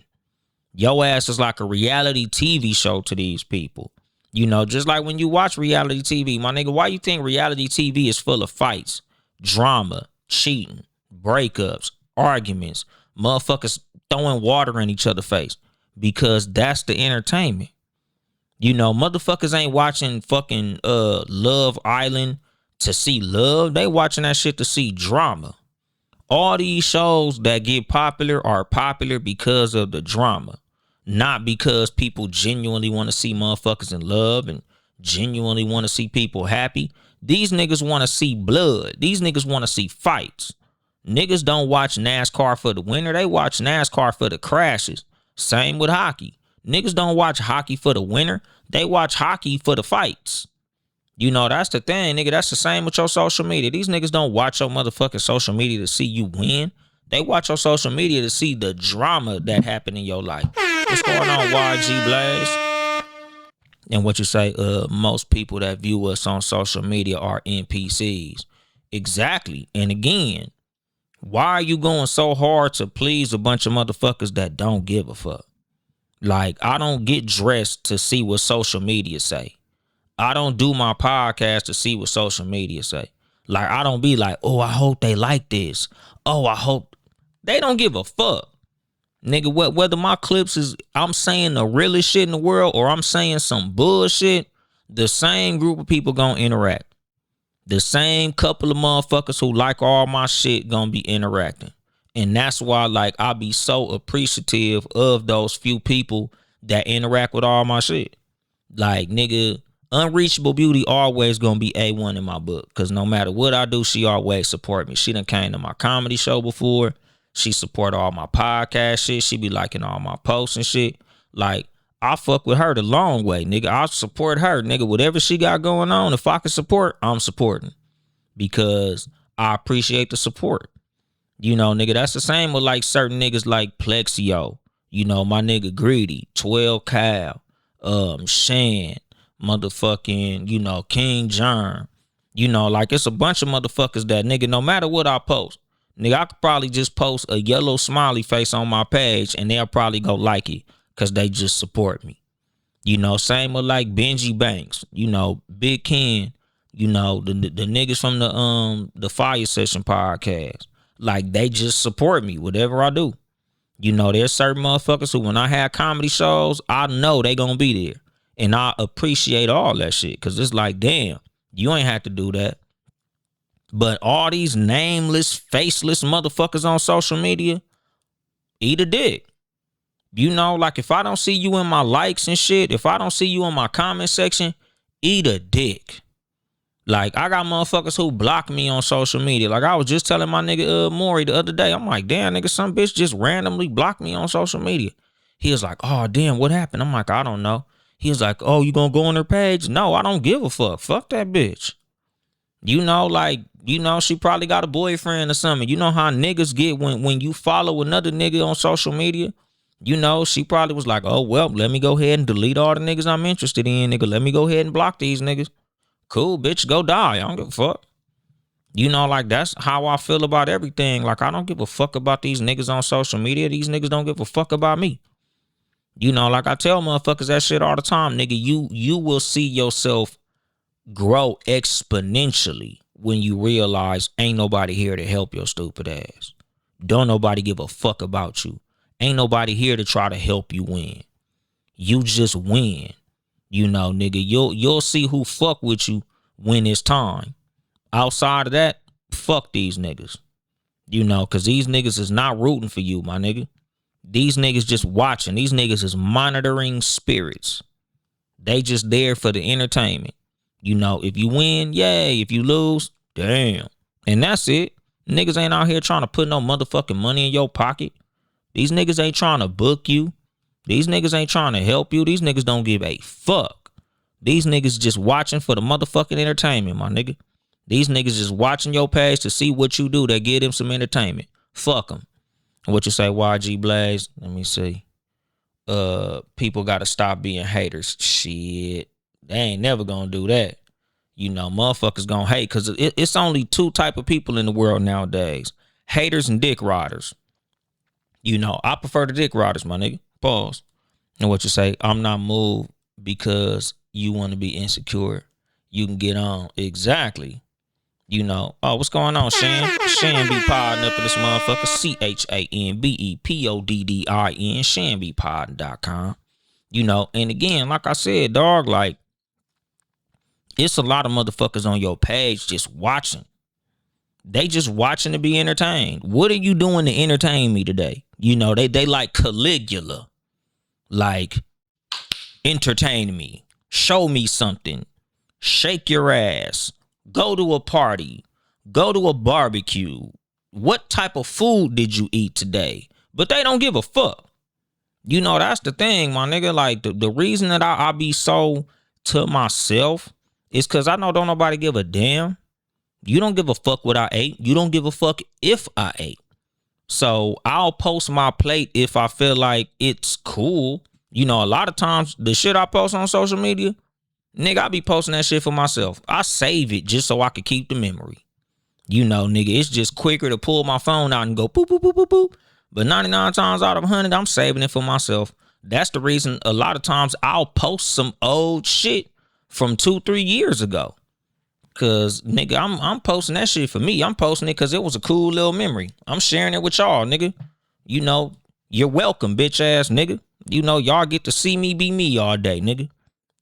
Your ass is like a reality TV show to these people. You know, just like when you watch reality TV, my nigga, why you think reality TV is full of fights, drama, cheating, breakups, arguments, motherfuckers throwing water in each other's face? Because that's the entertainment. You know, motherfuckers ain't watching fucking Love Island to see love. They watching that shit to see drama. All these shows that get popular are popular because of the drama, not because people genuinely want to see motherfuckers in love and genuinely want to see people happy. These niggas want to see blood. These niggas want to see fights. Niggas don't watch NASCAR for the winner. They watch NASCAR for the crashes. Same with hockey. Niggas don't watch hockey for the winner. They watch hockey for the fights. You know, that's the thing, nigga. That's the same with your social media. These niggas don't watch your motherfucking social media to see you win. They watch your social media to see the drama that happened in your life. What's going on, YG Blaze? And what you say, most people that view us on social media are NPCs. Exactly. And again, why are you going so hard to please a bunch of motherfuckers that don't give a fuck? Like, I don't get dressed to see what social media say. I don't do my podcast to see what social media say. Like, I don't be like, oh, I hope they like this. Oh, I hope. They don't give a fuck. Nigga, whether my clips is I'm saying the realest shit in the world or I'm saying some bullshit, the same group of people gonna interact. The same couple of motherfuckers who like all my shit gonna be interacting. And that's why, like, I be so appreciative of those few people that interact with all my shit. Like, nigga, Unreachable Beauty always gonna be A1 in my book. Cause no matter what I do, she always support me. She done came to my comedy show before. She support all my podcast shit. She be liking all my posts and shit. Like, I fuck with her the long way, nigga. I support her, nigga. Whatever she got going on, if I can support, I'm supporting. Because I appreciate the support. You know, nigga, that's the same with like certain niggas like Plexio. You know, my nigga Greedy, 12 Cal, Shan, motherfucking, you know, King John. You know, like it's a bunch of motherfuckers that, nigga, no matter what I post, nigga, I could probably just post a yellow smiley face on my page and they'll probably go like it because they just support me. You know, same with like Benji Banks, you know, Big Ken, you know, the niggas from the Fire Session podcast. Like, they just support me, whatever I do. You know, there's certain motherfuckers who, when I have comedy shows, I know they gonna be there. And I appreciate all that shit. Because it's like, damn, you ain't have to do that. But all these nameless, faceless motherfuckers on social media, eat a dick. You know, like, if I don't see you in my likes and shit, if I don't see you in my comment section, eat a dick. Like, I got motherfuckers who block me on social media. Like, I was just telling my nigga Maury the other day. I'm like, damn, nigga, some bitch just randomly blocked me on social media. He was like, oh, damn, what happened? I'm like, I don't know. He was like, oh, you gonna go on her page? No, I don't give a fuck. Fuck that bitch. You know, like, you know, she probably got a boyfriend or something. You know how niggas get when you follow another nigga on social media? You know, she probably was like, oh, well, let me go ahead and delete all the niggas I'm interested in, nigga. Let me go ahead and block these niggas. Cool, bitch, go die. I don't give a fuck. You know, like, that's how I feel about everything. Like, I don't give a fuck about these niggas on social media. These niggas don't give a fuck about me. You know, like I tell motherfuckers that shit all the time, nigga. You will see yourself grow exponentially when you realize ain't nobody here to help your stupid ass. Don't nobody give a fuck about you. Ain't nobody here to try to help you win. You just win. You know, nigga, you'll see who fuck with you when it's time. Outside of that, fuck these niggas. You know, because these niggas is not rooting for you, my nigga. These niggas just watching. These niggas is monitoring spirits. They just there for the entertainment. You know, if you win, yay. If you lose, damn. And that's it. Niggas ain't out here trying to put no motherfucking money in your pocket. These niggas ain't trying to book you. These niggas ain't trying to help you. These niggas don't give a fuck. These niggas just watching for the motherfucking entertainment, my nigga. These niggas just watching your page to see what you do that give them some entertainment. Fuck them. What you say, YG Blaze? Let me see. People got to stop being haters. Shit. They ain't never gonna do that. You know, motherfuckers gonna hate because it's only two type of people in the world nowadays. Haters and dick riders. You know, I prefer the dick riders, my nigga. Pause. And what you say, I'm not moved because you want to be insecure. You can get on. Exactly. You know, oh, what's going on, Shan? Shan be podding up in this motherfucker. ChanBePoddin. ShanBePoddin.com. You know, and again, like I said, dog, like, it's a lot of motherfuckers on your page just watching. They just watching to be entertained. What are you doing to entertain me today? You know, they like Caligula. Like, entertain me. Show me something. Shake your ass. Go to a party. Go to a barbecue. What type of food did you eat today? But they don't give a fuck. You know, that's the thing, my nigga. Like, the reason that I be so to myself It's because I know don't nobody give a damn. You don't give a fuck what I ate. You don't give a fuck if I ate. So I'll post my plate if I feel like it's cool. You know, a lot of times the shit I post on social media, nigga, I be posting that shit for myself. I save it just so I can keep the memory. You know, nigga, it's just quicker to pull my phone out and go boop, boop, boop, boop, boop. But 99 times out of 100, I'm saving it for myself. That's the reason a lot of times I'll post some old shit from 2-3 years ago. Cause nigga, I'm posting that shit for me. I'm posting it cause it was a cool little memory. I'm sharing it with y'all, nigga. You know, you're welcome, bitch ass nigga. You know, y'all get to see me be me all day, nigga.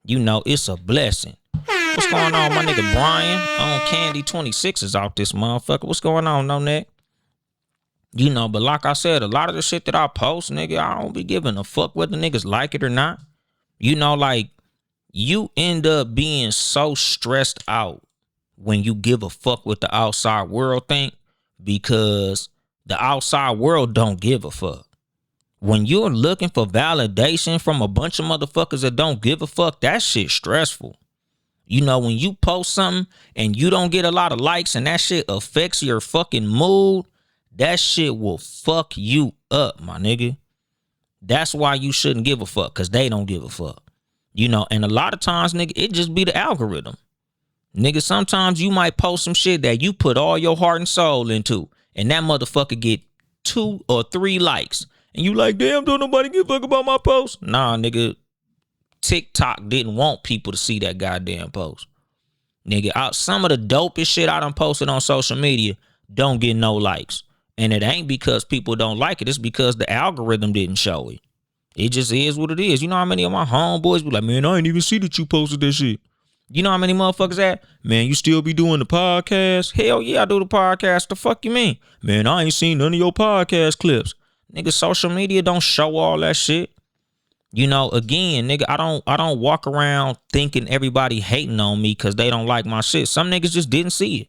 You know, it's a blessing. What's going on, my nigga Brian? On Candy 26 is out this motherfucker. What's going on, no neck? You know, but like I said, a lot of the shit that I post, nigga, I don't be giving a fuck whether niggas like it or not. You know, like, you end up being so stressed out when you give a fuck what the outside world think, because the outside world don't give a fuck. When you're looking for validation from a bunch of motherfuckers that don't give a fuck, that shit stressful. You know, when you post something and you don't get a lot of likes and that shit affects your fucking mood, that shit will fuck you up, my nigga. That's why you shouldn't give a fuck, because they don't give a fuck. You know, and a lot of times, nigga, it just be the algorithm. Nigga, sometimes you might post some shit that you put all your heart and soul into, and that motherfucker get 2 or 3 likes. And you like, damn, don't nobody give a fuck about my post? Nah, nigga, TikTok didn't want people to see that goddamn post. Nigga, some of the dopest shit I done posted on social media don't get no likes. And it ain't because people don't like it. It's because the algorithm didn't show it. It just is what it is. You know how many of my homeboys be like, man, I ain't even see that you posted that shit. You know how many motherfuckers at? Man, you still be doing the podcast? Hell yeah, I do the podcast. The fuck you mean? Man, I ain't seen none of your podcast clips. Nigga, social media don't show all that shit. You know, again, nigga, I don't walk around thinking everybody hating on me because they don't like my shit. Some niggas just didn't see it.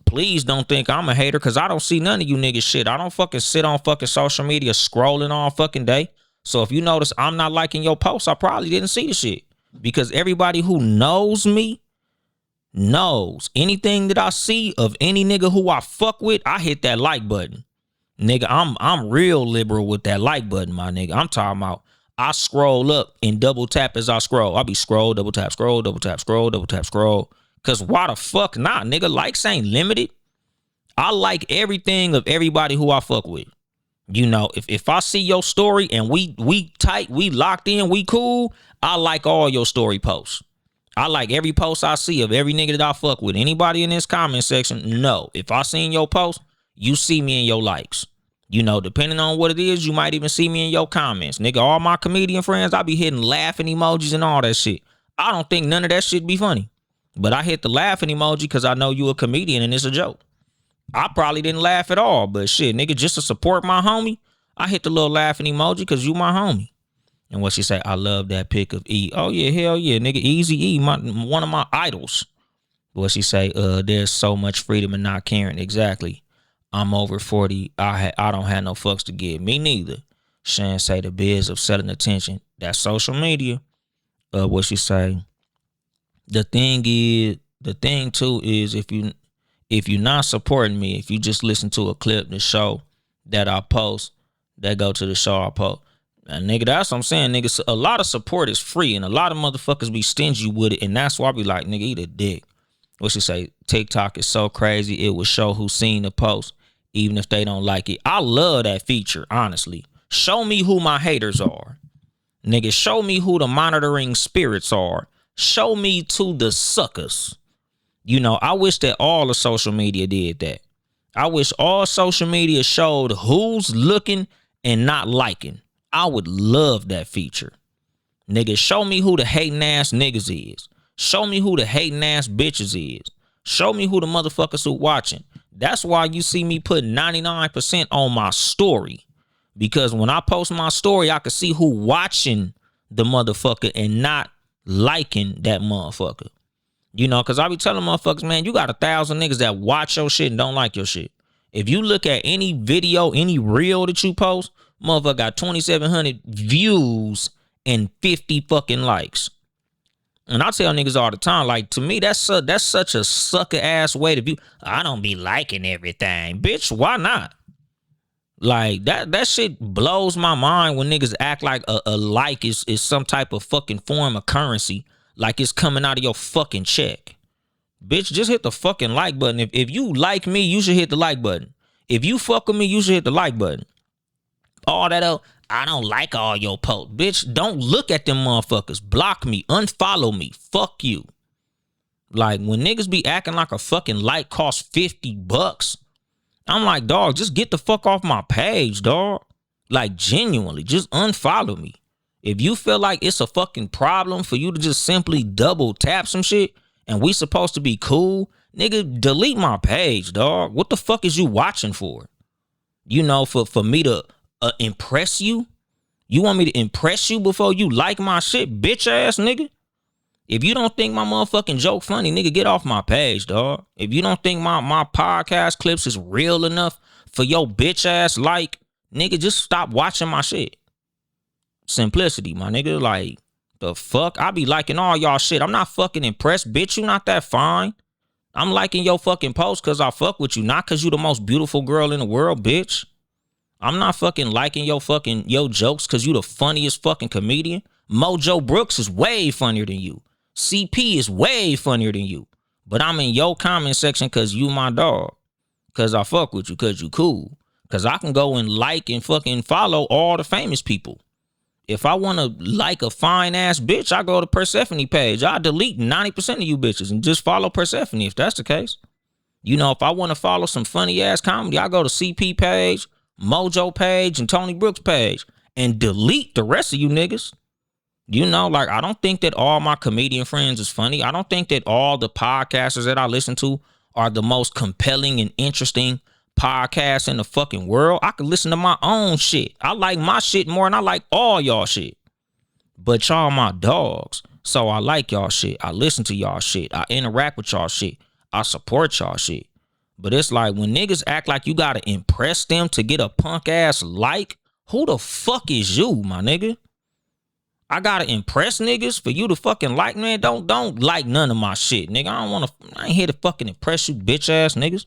Please don't think I'm a hater, because I don't see none of you niggas shit. I don't fucking sit on fucking social media scrolling all fucking day. So if you notice I'm not liking your posts, I probably didn't see the shit. Because everybody who knows me knows anything that I see of any nigga who I fuck with, I hit that like button. Nigga, I'm real liberal with that like button, my nigga. I'm talking about I scroll up and double tap as I scroll. I be scroll, double tap, scroll, double tap, scroll, double tap, scroll. Cause why the fuck not, nigga? Likes ain't limited. I like everything of everybody who I fuck with. You know, if I see your story and we tight, we locked in, we cool, I like all your story posts. I like every post I see of every nigga that I fuck with. Anybody in this comment section, no. If I seen your post, you see me in your likes. You know, depending on what it is, you might even see me in your comments. Nigga, all my comedian friends, I be hitting laughing emojis and all that shit. I don't think none of that shit be funny. But I hit the laughing emoji because I know you a comedian and it's a joke. I probably didn't laugh at all, but shit, nigga, just to support my homie, I hit the little laughing emoji because you my homie. And what she say, I love that pic of E. Oh yeah, hell yeah, nigga, Easy E, one of my idols. What she say, there's so much freedom in not caring. Exactly. I'm over 40. I don't have no fucks to give. Me neither. Shan say the biz of selling attention. That's social media. What she say? The thing too is if you're not supporting me, if you just listen to a clip, the show that I post, that go to the show I post. And nigga, that's what I'm saying, nigga. A lot of support is free, and a lot of motherfuckers be stingy with it, and that's why I be like, nigga, eat a dick. What she say? TikTok is so crazy, it will show who's seen the post, even if they don't like it. I love that feature, honestly. Show me who my haters are. Nigga, show me who the monitoring spirits are. Show me to the suckers. You know, I wish that all of social media did that. I wish all social media showed who's looking and not liking. I would love that feature. Nigga, show me who the hating ass niggas is. Show me who the hating ass bitches is. Show me who the motherfuckers who watching. That's why you see me put 99% on my story. Because when I post my story, I can see who watching the motherfucker and not liking that motherfucker. You know, because I be telling motherfuckers, man, you got 1,000 niggas that watch your shit and don't like your shit. If you look at any video, any reel that you post, motherfucker got 2,700 views and 50 fucking likes. And I tell niggas all the time, like, to me, that's such a sucker ass way to be. I don't be liking everything, bitch. Why not? Like that shit blows my mind when niggas act like a like is some type of fucking form of currency, like it's coming out of your fucking check. Bitch, just hit the fucking like button. If you like me, you should hit the like button. If you fuck with me, you should hit the like button. All that up, I don't like all your posts. Bitch, don't look at them motherfuckers. Block me, unfollow me. Fuck you. Like when niggas be acting like a fucking like costs $50, I'm like, dog, just get the fuck off my page, dog. Like genuinely, just unfollow me. If you feel like it's a fucking problem for you to just simply double tap some shit and we supposed to be cool, nigga, delete my page, dog. What the fuck is you watching for? You know, for me to impress you? You want me to impress you before you like my shit, bitch ass nigga? If you don't think my motherfucking joke funny, nigga, get off my page, dog. If you don't think my podcast clips is real enough for your bitch ass like, nigga, just stop watching my shit. Simplicity, my nigga. Like, the fuck? I be liking all y'all shit. I'm not fucking impressed, bitch. You not that fine. I'm liking your fucking post because I fuck with you, not because you the most beautiful girl in the world, bitch. I'm not fucking liking your jokes because you the funniest fucking comedian. Mojo Brooks is way funnier than you. CP is way funnier than you. But I'm in your comment section because you my dog. Because I fuck with you because you cool. Because I can go and like and fucking follow all the famous people. If I want to like a fine ass bitch, I go to Persephone page. I delete 90% of you bitches and just follow Persephone if that's the case. You know, if I want to follow some funny ass comedy, I go to CP page, Mojo page, and Tony Brooks page and delete the rest of you niggas. You know, like, I don't think that all my comedian friends is funny. I don't think that all the podcasters that I listen to are the most compelling and interesting podcasts in the fucking world. I could listen to my own shit. I like my shit more than I like all y'all shit. But y'all my dogs. So I like y'all shit. I listen to y'all shit. I interact with y'all shit. I support y'all shit. But it's like when niggas act like you gotta impress them to get a punk ass like, who the fuck is you, my nigga? I gotta impress niggas for you to fucking like, man. Don't like none of my shit, nigga. I ain't here to fucking impress you, bitch ass niggas.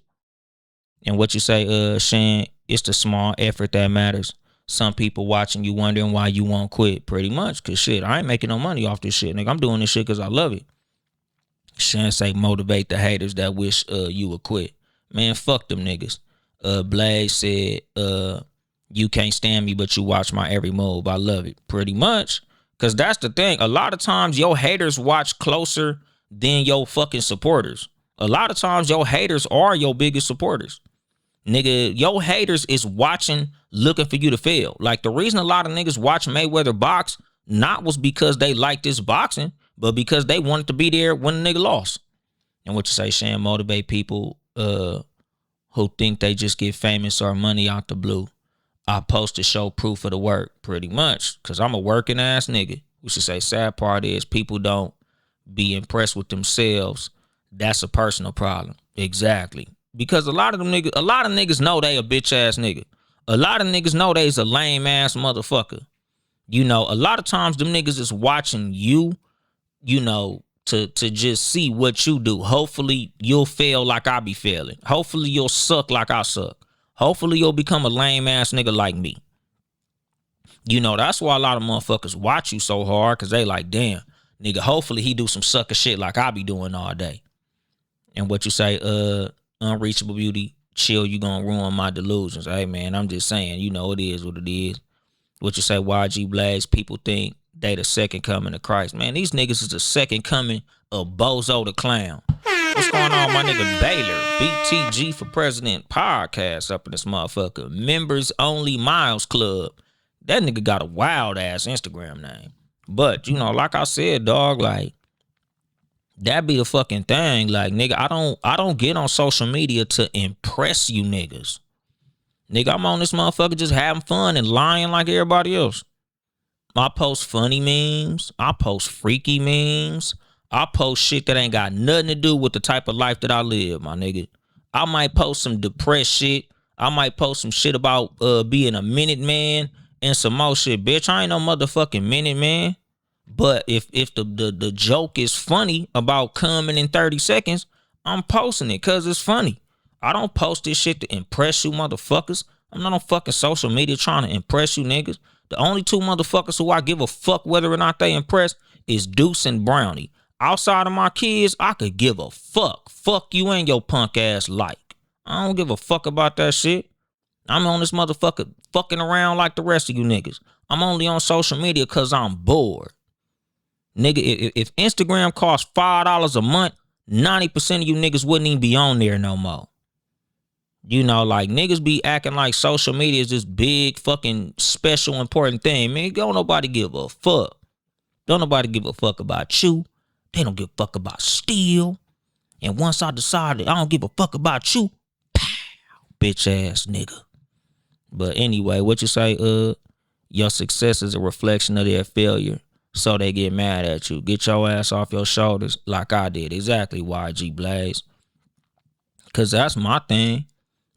And what you say, Shan, it's the small effort that matters. Some people watching you wondering why you won't quit, pretty much. Cause shit, I ain't making no money off this shit, nigga. I'm doing this shit cause I love it. Shan say motivate the haters that wish you would quit. Man, fuck them niggas. Blaze said, you can't stand me, but you watch my every move. I love it. Pretty much. Because that's the thing. A lot of times your haters watch closer than your fucking supporters. A lot of times your haters are your biggest supporters. Nigga, your haters is watching, looking for you to fail. Like, the reason a lot of niggas watch Mayweather box, not was because they liked this boxing, but because they wanted to be there when the nigga lost. And what you say, Shan, motivate people who think they just get famous or money out the blue. I post to show proof of the work, pretty much, because I'm a working ass nigga. We should say sad part is people don't be impressed with themselves. That's a personal problem. Exactly. Because a lot of niggas know they a bitch ass nigga. A lot of niggas know they's a lame ass motherfucker. You know, a lot of times them niggas is watching you, you know, to just see what you do. Hopefully you'll fail like I be failing. Hopefully you'll suck like I suck. Hopefully you'll become a lame ass nigga like me. You know, that's why a lot of motherfuckers watch you so hard, because they like, damn, nigga, hopefully he do some sucker shit like I be doing all day. And what you say, unreachable beauty, chill, you gonna ruin my delusions. Hey, man, I'm just saying, you know, it is what it is. What you say, YG Blaze, people think they the second coming of Christ. Man, these niggas is the second coming of Bozo the Clown. What's going on, my nigga Baylor? BTG for President podcast up in this motherfucker. Members Only Miles Club. That nigga got a wild ass Instagram name. But, you know, like I said, dog, like, that be the fucking thing. Like, nigga, I don't get on social media to impress you niggas. Nigga, I'm on this motherfucker just having fun and lying like everybody else. I post funny memes. I post freaky memes. I post shit that ain't got nothing to do with the type of life that I live, my nigga. I might post some depressed shit. I might post some shit about being a minute man and some more shit. Bitch, I ain't no motherfucking minute man. But if the joke is funny about coming in 30 seconds, I'm posting it because it's funny. I don't post this shit to impress you motherfuckers. I'm not on fucking social media trying to impress you niggas. The only two motherfuckers who I give a fuck whether or not they impress is Deuce and Brownie. Outside of my kids, I could give a fuck. Fuck you and your punk ass like. I don't give a fuck about that shit. I'm on this motherfucker fucking around like the rest of you niggas. I'm only on social media because I'm bored. Nigga, if Instagram costs $5 a month, 90% of you niggas wouldn't even be on there no more. You know, like niggas be acting like social media is this big fucking special important thing. Man, don't nobody give a fuck. Don't nobody give a fuck about you. They don't give a fuck about Steel. And once I decided I don't give a fuck about you, pow, bitch ass nigga. But anyway, what you say, your success is a reflection of their failure. So they get mad at you. Get your ass off your shoulders like I did. Exactly, YG Blaze. Cause that's my thing.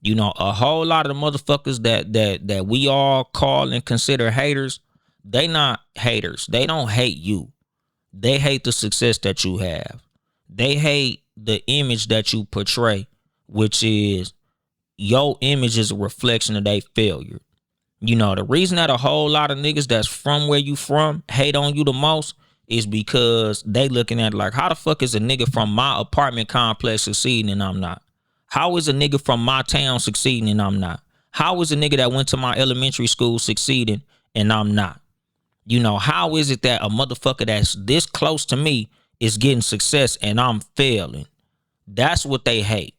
You know, a whole lot of the motherfuckers that we all call and consider haters, they not haters. They don't hate you. They hate the success that you have. They hate the image that you portray, which is your image is a reflection of their failure. You know, the reason that a whole lot of niggas that's from where you from hate on you the most is because they looking at like, how the fuck is a nigga from my apartment complex succeeding and I'm not? How is a nigga from my town succeeding and I'm not? How is a nigga that went to my elementary school succeeding and I'm not? You know, how is it that a motherfucker that's this close to me is getting success and I'm failing? That's what they hate.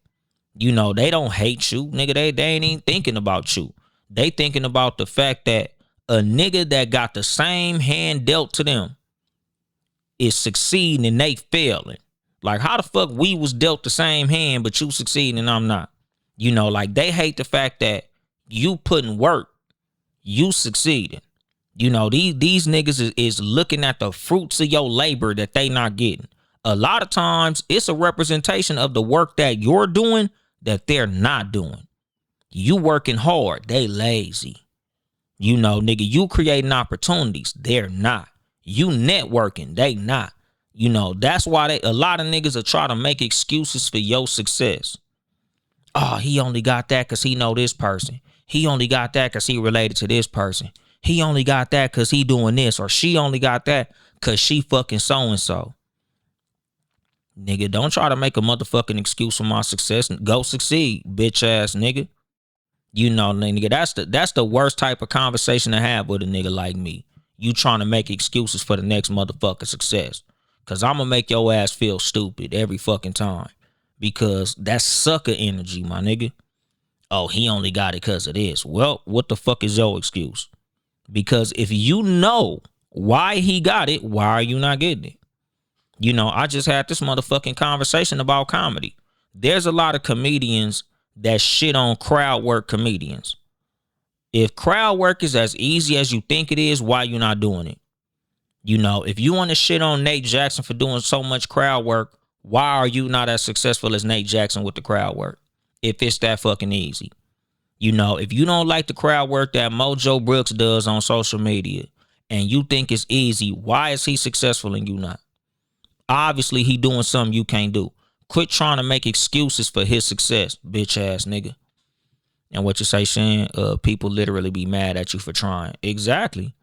You know, they don't hate you, nigga. They ain't even thinking about you. They thinking about the fact that a nigga that got the same hand dealt to them is succeeding and they failing. Like, how the fuck we was dealt the same hand, but you succeeding and I'm not? You know, like they hate the fact that you putting work, you succeeding. You know, these niggas is looking at the fruits of your labor that they not getting. A lot of times it's a representation of the work that you're doing that they're not doing. You working hard, they lazy. You know, nigga, you creating opportunities, they're not. You networking, they not. You know, that's why a lot of niggas are trying to make excuses for your success. Oh, he only got that because he know this person. He only got that because he related to this person. He only got that because he doing this. Or she only got that because she fucking so-and-so. Nigga, don't try to make a motherfucking excuse for my success. Go succeed, bitch ass nigga. You know, nigga, that's the worst type of conversation to have with a nigga like me. You trying to make excuses for the next motherfucking success. Because I'm going to make your ass feel stupid every fucking time. Because that's sucker energy, my nigga. Oh, he only got it because of this. Well, what the fuck is your excuse? Because if you know why he got it, why are you not getting it? You know, I just had this motherfucking conversation about comedy. There's a lot of comedians that shit on crowd work comedians. If crowd work is as easy as you think it is, why you not doing it? You know, if you want to shit on Nate Jackson for doing so much crowd work, why are you not as successful as Nate Jackson with the crowd work? If it's that fucking easy. You know, if you don't like the crowd work that Mojo Brooks does on social media and you think it's easy, why is he successful and you not? Obviously, he doing something you can't do. Quit trying to make excuses for his success, bitch ass nigga. And what you say, Shane, people literally be mad at you for trying. Exactly.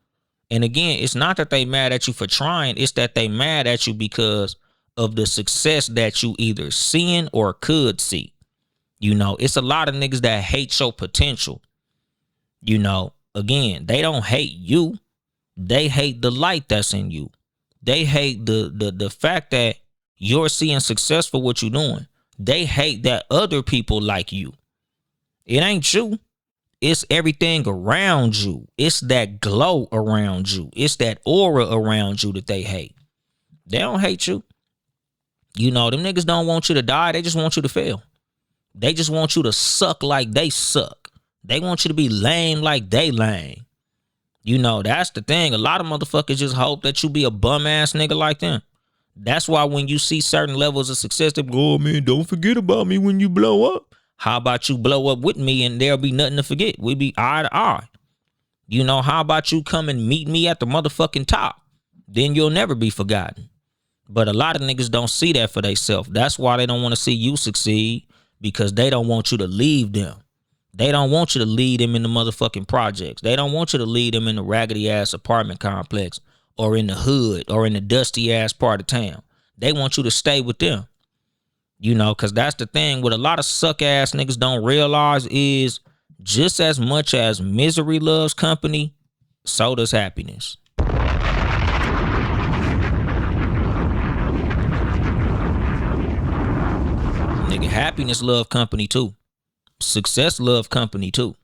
And again, it's not that they mad at you for trying. It's that they mad at you because of the success that you either seeing or could see. You know, it's a lot of niggas that hate your potential. You know, again, they don't hate you. They hate the light that's in you. They hate the fact that you're seeing success for what you're doing. They hate that other people like you. It ain't you. It's everything around you. It's that glow around you. It's that aura around you that they hate. They don't hate you. You know, them niggas don't want you to die. They just want you to fail. They just want you to suck like they suck. They want you to be lame like they lame. You know, that's the thing. A lot of motherfuckers just hope that you be a bum ass nigga like them. That's why when you see certain levels of success, they go, oh man, don't forget about me when you blow up. How about you blow up with me and there'll be nothing to forget? We be eye to eye. You know, how about you come and meet me at the motherfucking top? then you'll never be forgotten. But a lot of niggas don't see that for themselves. That's why they don't want to see you succeed, because they don't want you to leave them. They don't want you to lead them in the motherfucking projects. They don't want you to lead them in the raggedy ass apartment complex or in the hood or in the dusty ass part of town. They want you to stay with them. You know, because that's the thing. What a lot of suck ass niggas don't realize is just as much as misery loves company, so does happiness. Nigga, happiness love company too. Success love company too.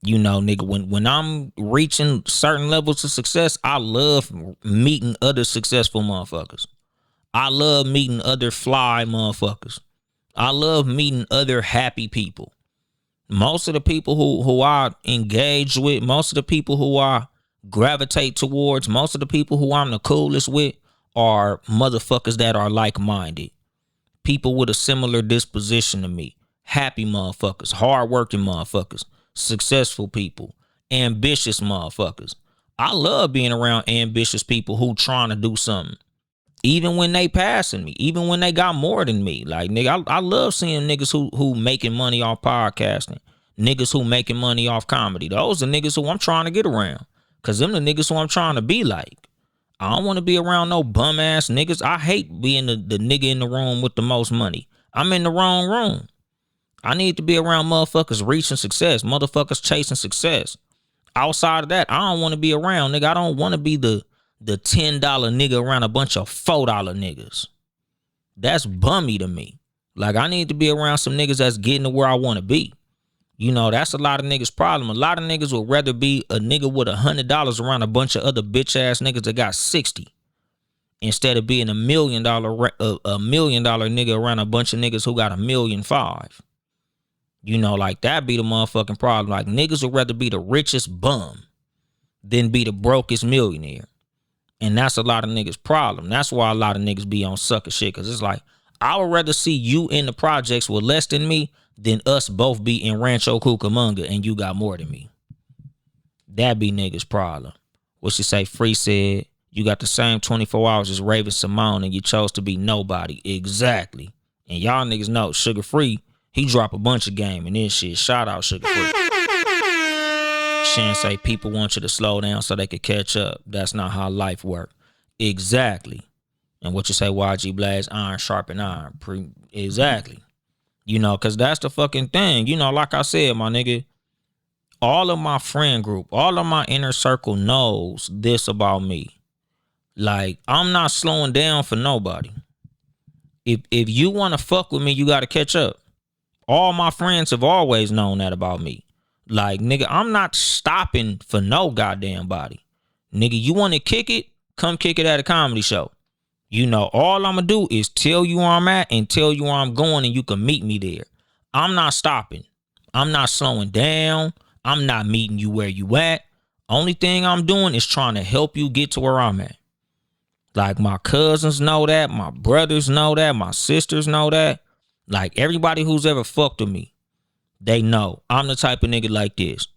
You know, nigga, when I'm reaching certain levels of success, I love meeting other successful motherfuckers. I love meeting other fly motherfuckers. I love meeting other happy people. Most of the people who I engage with, most of the people who I gravitate towards, most of the people who I'm the coolest with are motherfuckers that are like-minded. People with a similar disposition to me. Happy motherfuckers, hardworking motherfuckers, successful people, ambitious motherfuckers. I love being around ambitious people who trying to do something. Even when they passing me, even when they got more than me. Like, nigga, I love seeing niggas who making money off podcasting. Niggas who making money off comedy. Those are niggas who I'm trying to get around. Because them the niggas who I'm trying to be like. I don't want to be around no bum ass niggas. I hate being the nigga in the room with the most money. I'm in the wrong room. I need to be around motherfuckers reaching success. Motherfuckers chasing success. Outside of that, I don't want to be around, nigga. I don't want to be the $10 nigga around a bunch of $4 niggas. That's bummy to me. Like, I need to be around some niggas that's getting to where I want to be. You know, that's a lot of niggas' problem. A lot of niggas would rather be a nigga with $100 around a bunch of other bitch ass niggas that got 60, instead of being $1 million nigga around a bunch of niggas who got $1.5 million. You know, like, that be the motherfucking problem. Like, niggas would rather be the richest bum than be the brokest millionaire. And that's a lot of niggas' problem. That's why a lot of niggas be on sucker shit. Because it's like, I would rather see you in the projects with less than me than us both be in Rancho Cucamonga and you got more than me. That be niggas' problem. What she say? Free said, you got the same 24 hours as Raven Simone and you chose to be nobody. Exactly. And y'all niggas know Sugar Free, he drop a bunch of game and this shit. Shout out Sugar Free. Shan say people want you to slow down so they could catch up. That's not how life works. Exactly. And what you say, YG Blast, iron sharpen iron. Exactly. You know, because that's the fucking thing. You know, like I said, my nigga, all of my friend group, all of my inner circle knows this about me. Like, I'm not slowing down for nobody. If you want to fuck with me, you got to catch up. All my friends have always known that about me. Like, nigga, I'm not stopping for no goddamn body. Nigga, you want to kick it? Come kick it at a comedy show. You know, all I'm going to do is tell you where I'm at and tell you where I'm going and you can meet me there. I'm not stopping. I'm not slowing down. I'm not meeting you where you at. Only thing I'm doing is trying to help you get to where I'm at. Like, my cousins know that. My brothers know that. My sisters know that. Like, everybody who's ever fucked with me, they know I'm the type of nigga like this.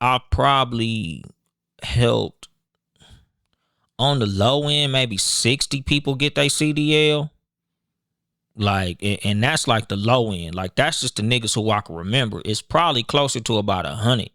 I probably helped on the low end, maybe 60 people get their CDL. Like, and that's like the low end. Like, that's just the niggas who I can remember. It's probably closer to about 100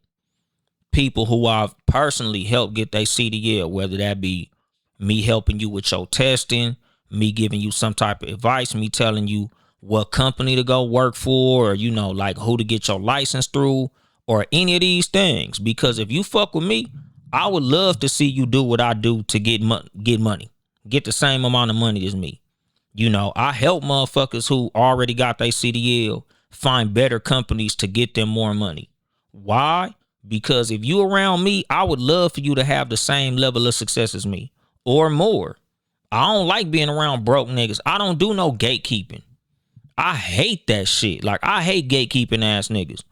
people who I've personally helped get their CDL, whether that be me helping you with your testing, me giving you some type of advice, me telling you what company to go work for, or, you know, like who to get your license through, or any of these things. Because if you fuck with me, I would love to see you do what I do to get money, get the same amount of money as me. You know, I help motherfuckers who already got their CDL find better companies to get them more money. Why? Because if you around me, I would love for you to have the same level of success as me or more. I don't like being around broke niggas. I don't do no gatekeeping. I hate that shit. Like, I hate gatekeeping ass niggas.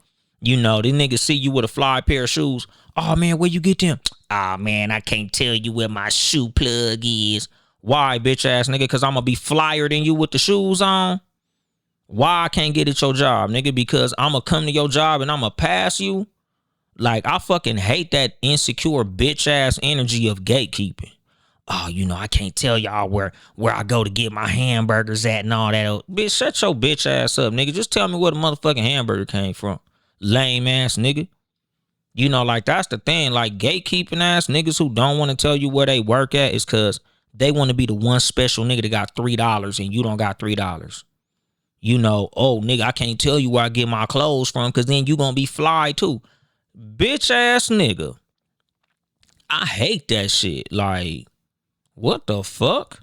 You know, these niggas see you with a fly pair of shoes. Oh, man, where you get them? Ah, man, I can't tell you where my shoe plug is. Why, bitch ass nigga? Because I'm going to be flyer than you with the shoes on? Why I can't get at your job, nigga? Because I'm going to come to your job and I'm going to pass you? Like, I fucking hate that insecure bitch ass energy of gatekeeping. oh, I can't tell y'all where I go to get my hamburgers at and all that. Bitch, shut your bitch ass up, nigga. Just tell me where the motherfucking hamburger came from. Lame ass nigga. Like that's the thing. Like gatekeeping ass niggas who don't want to tell you where they work at is because they want to be the one special nigga that got $3 and you don't got $3. Oh nigga, I can't tell you where I get my clothes from because then you gonna be fly too. Bitch ass nigga. I hate that shit. Like, what the fuck?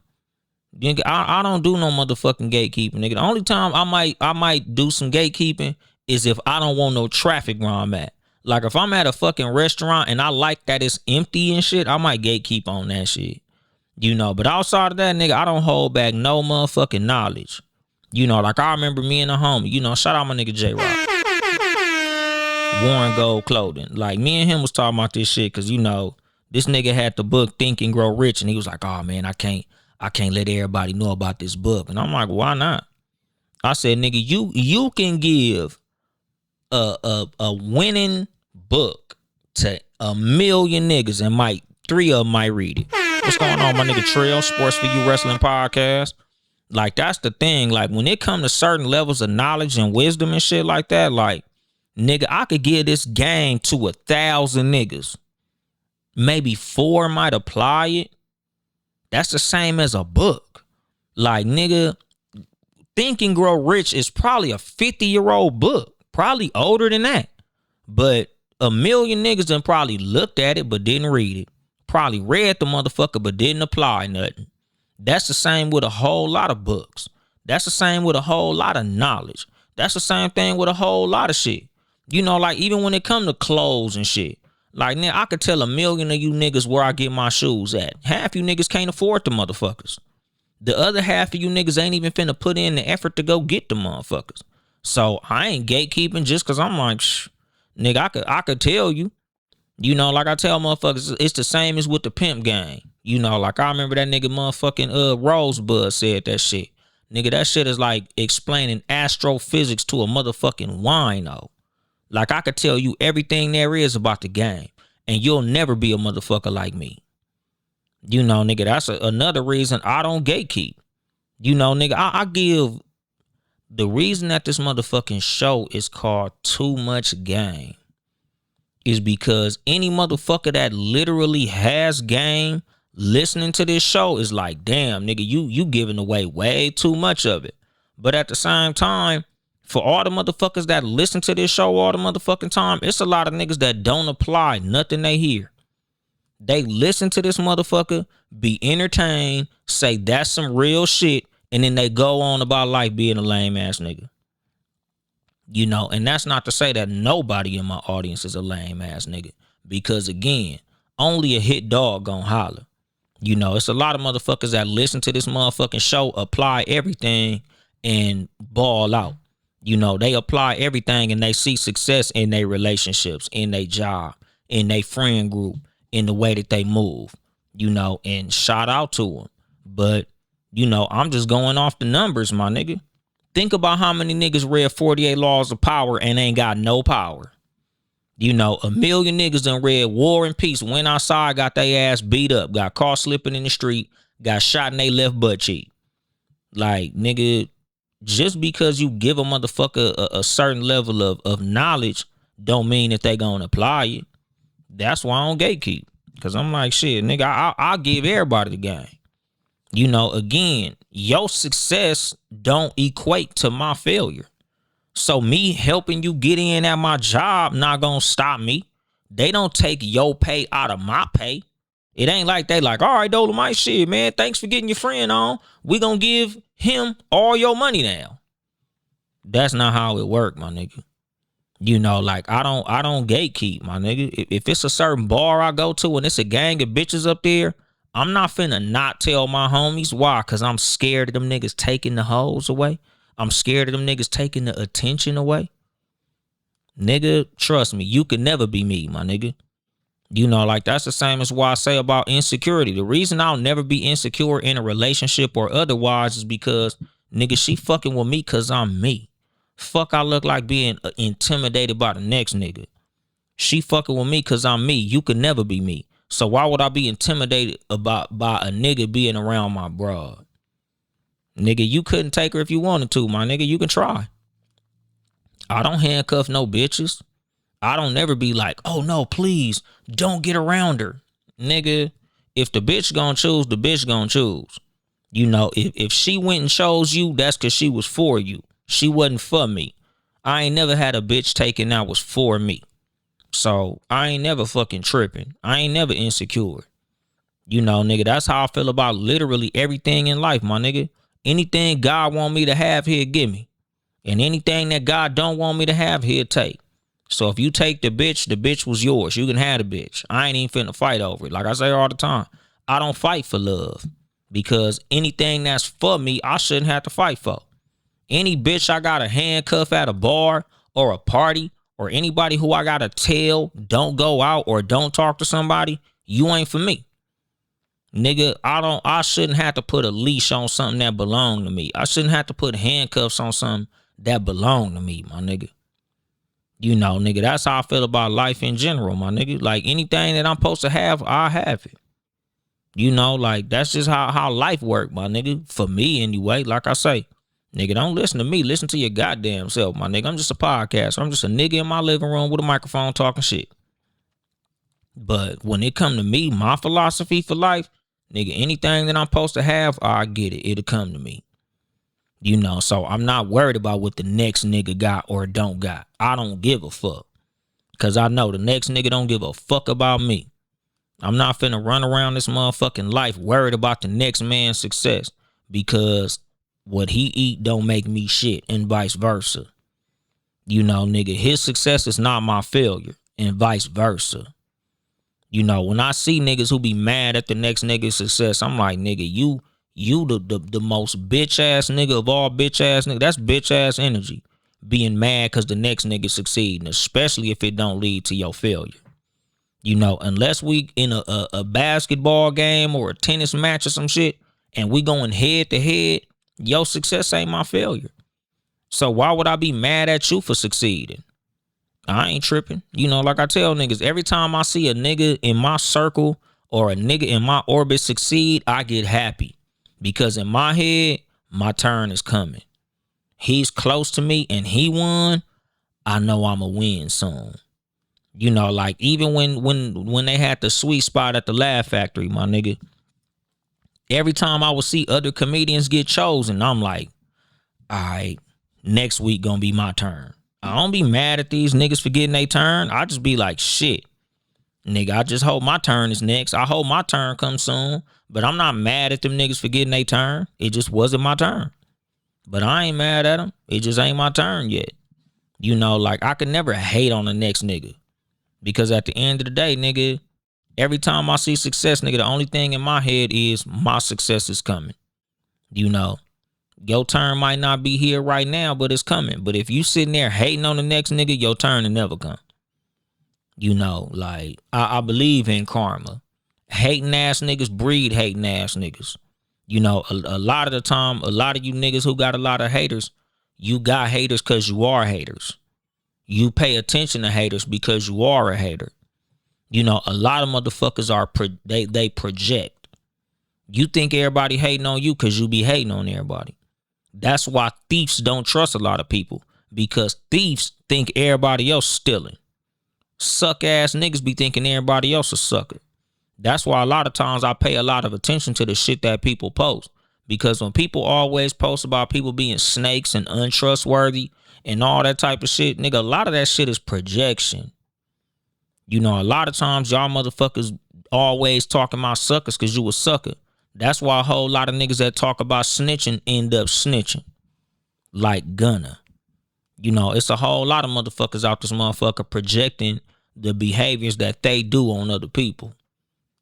I don't do no motherfucking gatekeeping, nigga. The only time I might do some gatekeeping is if I don't want no traffic where I'm at. Like if I'm at a fucking restaurant and I like that it's empty and shit, I might gatekeep on that shit. But outside of that, nigga, I don't hold back no motherfucking knowledge. Like I remember me and a homie, shout out my nigga J-Rock. Warren Gold Clothing. Like me and him was talking about this shit because, this nigga had the book Think and Grow Rich and he was like, oh man, I can't let everybody know about this book. And I'm like, why not? I said, nigga, you can give a winning book to 1 million niggas and 3 of them might read it. What's going on, my nigga Trail, Sports for You Wrestling Podcast? Like, that's the thing. Like, when it comes to certain levels of knowledge and wisdom and shit like that, like, nigga, I could give this game to 1,000 niggas. Maybe 4 might apply it. That's the same as a book. Like, nigga, Think and Grow Rich is probably a 50-year-old book. Probably older than that. But 1 million niggas done probably looked at it but didn't read it. Probably read the motherfucker but didn't apply nothing. That's the same with a whole lot of books. That's the same with a whole lot of knowledge. That's the same thing with a whole lot of shit. Like even when it come to clothes and shit. Like, nigga, I could tell 1 million of you niggas where I get my shoes at. Half you niggas can't afford the motherfuckers. The other half of you niggas ain't even finna put in the effort to go get the motherfuckers. So I ain't gatekeeping just because I'm like, nigga, I could tell you. Like I tell motherfuckers, it's the same as with the pimp game. Like I remember that nigga motherfucking Rosebud said that shit. Nigga, that shit is like explaining astrophysics to a motherfucking wino. Like I could tell you everything there is about the game. And you'll never be a motherfucker like me. Nigga, that's another reason I don't gatekeep. Nigga, I give the reason that this motherfucking show is called Too Much Game is because any motherfucker that literally has game listening to this show is like, damn, nigga, you giving away way too much of it. But at the same time, for all the motherfuckers that listen to this show all the motherfucking time, it's a lot of niggas that don't apply nothing they hear. They listen to this motherfucker, be entertained, say that's some real shit, and then they go on about life being a lame ass nigga. And that's not to say that nobody in my audience is a lame ass nigga. Because again, only a hit dog gonna holler. It's a lot of motherfuckers that listen to this motherfucking show, apply everything, and ball out. They apply everything and they see success in their relationships, in their job, in their friend group, in the way that they move, and shout out to them. But, I'm just going off the numbers, my nigga. Think about how many niggas read 48 Laws of Power and ain't got no power. 1 million niggas done read War and Peace, went outside, got their ass beat up, got caught slipping in the street, got shot in their left butt cheek. Like, nigga, just because you give a motherfucker a certain level of knowledge don't mean that they gonna apply it. That's why I don't gatekeep. Because I'm like, shit, nigga, I'll give everybody the game. Again, your success don't equate to my failure. So me helping you get in at my job not gonna stop me. They don't take your pay out of my pay. It ain't like they like, all right, Dolemite, shit, man, thanks for getting your friend on. We gonna give him all your money now. That's not how it work, my nigga. Like I don't gatekeep, my nigga. If it's a certain bar I go to and it's a gang of bitches up there, I'm not finna not tell my homies. Why? Because I'm scared of them niggas taking the hoes away. I'm scared of them niggas taking the attention away. Nigga, trust me, you could never be me, my nigga. Like that's the same as why I say about insecurity. The reason I'll never be insecure in a relationship or otherwise is because, nigga, she fucking with me because I'm me. Fuck, I look like being intimidated by the next nigga. She fucking with me because I'm me. You could never be me. So why would I be intimidated by a nigga being around my broad? Nigga, you couldn't take her if you wanted to, my nigga. You can try. I don't handcuff no bitches. I don't never be like, oh no, please don't get around her. Nigga, if the bitch gonna choose, the bitch gonna choose. You know, if she went and chose you, that's because she was for you. She wasn't for me. I ain't never had a bitch taken that was for me. So I ain't never fucking tripping. I ain't never insecure. You know, nigga, that's how I feel about literally everything in life, my nigga. Anything God want me to have, he'll give me. And anything that God don't want me to have, he'll take. So if you take the bitch was yours. You can have the bitch. I ain't even finna fight over it. Like I say all the time, I don't fight for love. Because anything that's for me, I shouldn't have to fight for. Any bitch I got to handcuff at a bar or a party, or anybody who I got to tell don't go out or don't talk to somebody, you ain't for me. Nigga, I shouldn't have to put a leash on something that belong to me. I shouldn't have to put handcuffs on something that belong to me, my nigga. You know, nigga, that's how I feel about life in general, my nigga. Like anything that I'm supposed to have, I have it. You know, like that's just how life work, my nigga. For me anyway, like I say, nigga, don't listen to me. Listen to your goddamn self, my nigga. I'm just a podcaster. I'm just a nigga in my living room with a microphone talking shit. But when it come to me, my philosophy for life, nigga, anything that I'm supposed to have, I get it. It'll come to me. You know, so I'm not worried about what the next nigga got or don't got. I don't give a fuck. Because I know the next nigga don't give a fuck about me. I'm not finna run around this motherfucking life worried about the next man's success. Because what he eat don't make me shit and vice versa. You know, nigga, his success is not my failure and vice versa. You know, when I see niggas who be mad at the next nigga's success, I'm like, nigga, you the most bitch ass nigga of all bitch ass nigga. That's bitch ass energy. Being mad because the next nigga succeeding, especially if it don't lead to your failure. You know, unless we in a basketball game or a tennis match or some shit, and we going head to head, your success ain't my failure. So why would I be mad at you for succeeding? I ain't tripping. You know, like I tell niggas, every time I see a nigga in my circle or a nigga in my orbit succeed, I get happy. Because in my head, my turn is coming. He's close to me and he won. I know I'ma win soon. You know, like even when they had the sweet spot at the Laugh Factory, my nigga, every time I would see other comedians get chosen, I'm like, all right, next week gonna be my turn. I don't be mad at these niggas for getting their turn. I just be like, shit, nigga, I just hope my turn is next. I hope my turn comes soon. But I'm not mad at them niggas for getting their turn. It just wasn't my turn. But I ain't mad at them. It just ain't my turn yet. You know, like I could never hate on the next nigga. Because at the end of the day, nigga, every time I see success, nigga, the only thing in my head is my success is coming. You know, your turn might not be here right now, but it's coming. But if you sitting there hating on the next nigga, your turn will never come. You know, like I believe in karma. Hating ass niggas breed hating ass niggas. You know, a lot of the time, a lot of you niggas who got a lot of haters, you got haters because you are haters. You pay attention to haters because you are a hater. You know, a lot of motherfuckers are they project. You think everybody hating on you because you be hating on everybody. That's why thieves don't trust a lot of people, because thieves think everybody else stealing. Suck ass niggas be thinking everybody else a sucker. That's why a lot of times I pay a lot of attention to the shit that people post. Because when people always post about people being snakes and untrustworthy and all that type of shit, nigga, a lot of that shit is projection. You know, a lot of times y'all motherfuckers always talking about suckers because you a sucker. That's why a whole lot of niggas that talk about snitching end up snitching. Like Gunna. You know, it's a whole lot of motherfuckers out this motherfucker projecting the behaviors that they do on other people.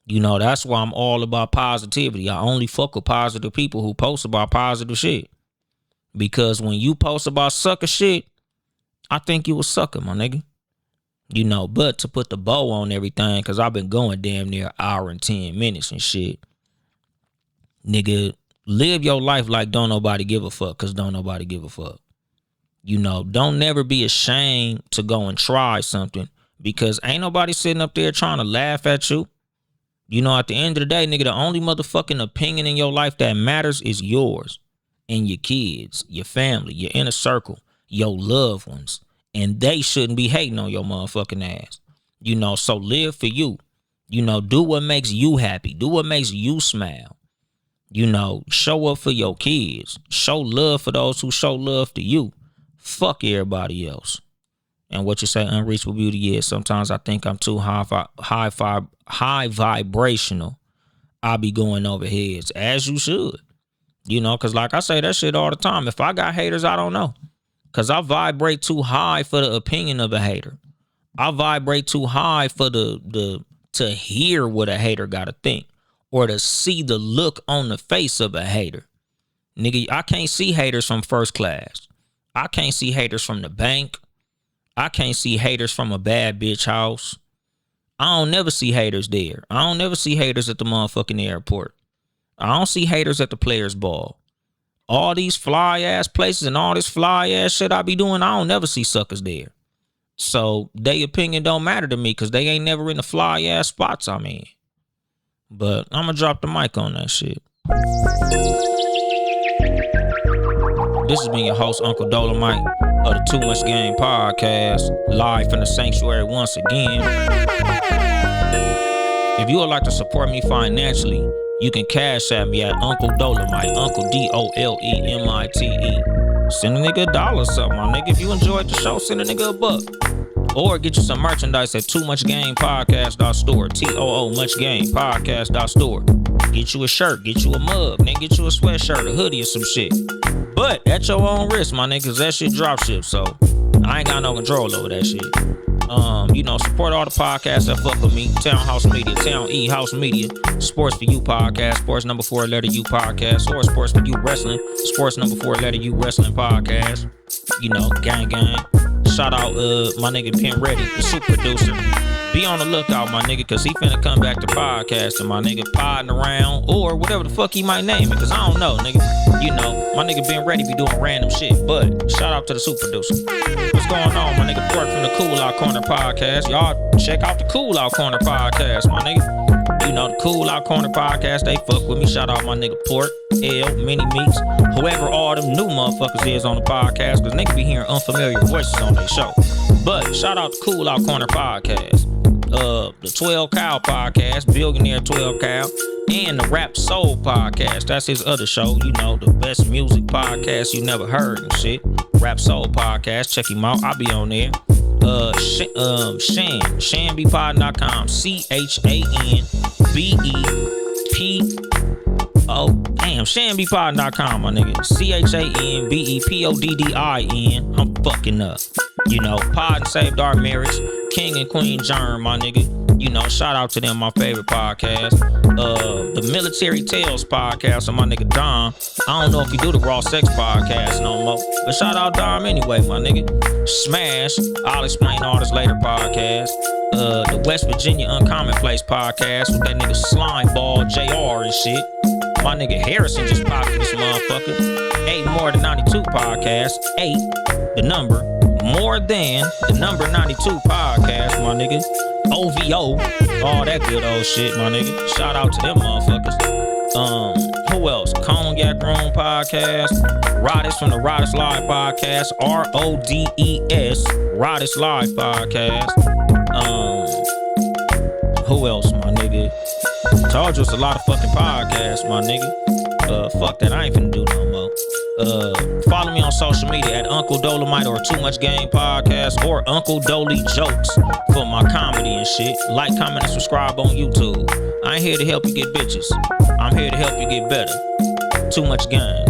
You know, that's why I'm all about positivity. I only fuck with positive people who post about positive shit. Because when you post about sucker shit, I think you a sucker, my nigga. You know, but to put the bow on everything, because I've been going damn near an hour and 10 minutes and shit. Nigga, live your life like don't nobody give a fuck, because don't nobody give a fuck. You know, don't never be ashamed to go and try something, because ain't nobody sitting up there trying to laugh at you. You know, at the end of the day, nigga, the only motherfucking opinion in your life that matters is yours and your kids, your family, your inner circle, your loved ones. And they shouldn't be hating on your motherfucking ass. You know, so live for you. You know, do what makes you happy. Do what makes you smile. You know, show up for your kids. Show love for those who show love to you. Fuck everybody else. And what you say, unreachable beauty is, sometimes I think I'm too high vibrational. I'll be going over heads, as you should. You know, because like I say that shit all the time. If I got haters, I don't know. Because I vibrate too high for the opinion of a hater. I vibrate too high for to hear what a hater got to think. Or to see the look on the face of a hater. Nigga, I can't see haters from first class. I can't see haters from the bank. I can't see haters from a bad bitch house. I don't never see haters there. I don't never see haters at the motherfucking airport. I don't see haters at the players' ball. All these fly ass places and all this fly ass shit I be doing, I don't never see suckers there. So their opinion don't matter to me because they ain't never in the fly ass spots I'm in. But I'm gonna drop the mic on that shit. This has been your host, Uncle Dolemite of the Too Much Game podcast, live from the sanctuary once again. If you would like to support me financially, you can cash at me at Uncle Dolemite, Uncle Dolemite. Send a nigga $1 or something, my nigga. If you enjoyed the show, send a nigga $1. Or get you some merchandise at toomuchgamepodcast.store, TOOmuchgamepodcast.store. Get you a shirt, get you a mug, then get you a sweatshirt, a hoodie or some shit. But at your own risk, my niggas, that shit drop ship, so I ain't got no control over that shit. You know, support all the podcasts that fuck with me. Townhouse Media, Town E House Media, Sports for You podcast, Sports number 4 letter U podcast, or Sports for You Wrestling, Sports number 4 letter U Wrestling podcast. You know, gang. Shout out my nigga Pen Ready, the super producer. Be on the lookout, my nigga, cause he finna come back to podcasting, my nigga, podding around, or whatever the fuck he might name it, cause I don't know, nigga. You know, my nigga Ben Ready be doing random shit, but shout out to the super producer. What's going on, my nigga Pork from the Cool Out Corner podcast? Y'all check out the Cool Out Corner podcast, my nigga. You know, the Cool Out Corner podcast, they fuck with me. Shout out my nigga Pork, L, Mini Meats, whoever all them new motherfuckers is on the podcast, cause niggas be hearing unfamiliar voices on their show. But shout out to Cool Out Corner podcast. The 12 Cow podcast, Billionaire 12 Cow, and the Rap Soul podcast. That's his other show, you know, the best music podcast you never heard and shit. Rap Soul podcast, check him out. I'll be on there. ShanBpod.com, ShanBpod.com, my nigga. ChanBepoddin. I'm fucking up. You know, Pod and Saved Our Marriage, King and Queen Germ, my nigga. You know, shout out to them, my favorite podcast. The Military Tales podcast of my nigga Dom. I don't know if he do the Raw Sex podcast no more, but shout out Dom anyway, my nigga. Smash, I'll explain all this later podcast. The West Virginia Uncommon Place podcast with that nigga Slimeball JR and shit. My nigga Harrison just popped in this motherfucker. 8 More Than 92 podcast. 8, the number, more than the number 92 podcast, my nigga. OVO, all that good old shit, my nigga. Shout out to them motherfuckers. Who else? Cognac Room podcast, Roddest from the Roddest Live podcast, RODES, Roddest Live podcast. Who else, my nigga? Told you it's a lot of fucking podcasts, my nigga. Fuck that, I ain't finna do no more. Follow me on social media at Uncle Dolemite or Too Much Game Podcast or Uncle Dolly Jokes for my comedy and shit. Like, comment, and subscribe on YouTube. I ain't here to help you get bitches. I'm here to help you get better. Too Much Game.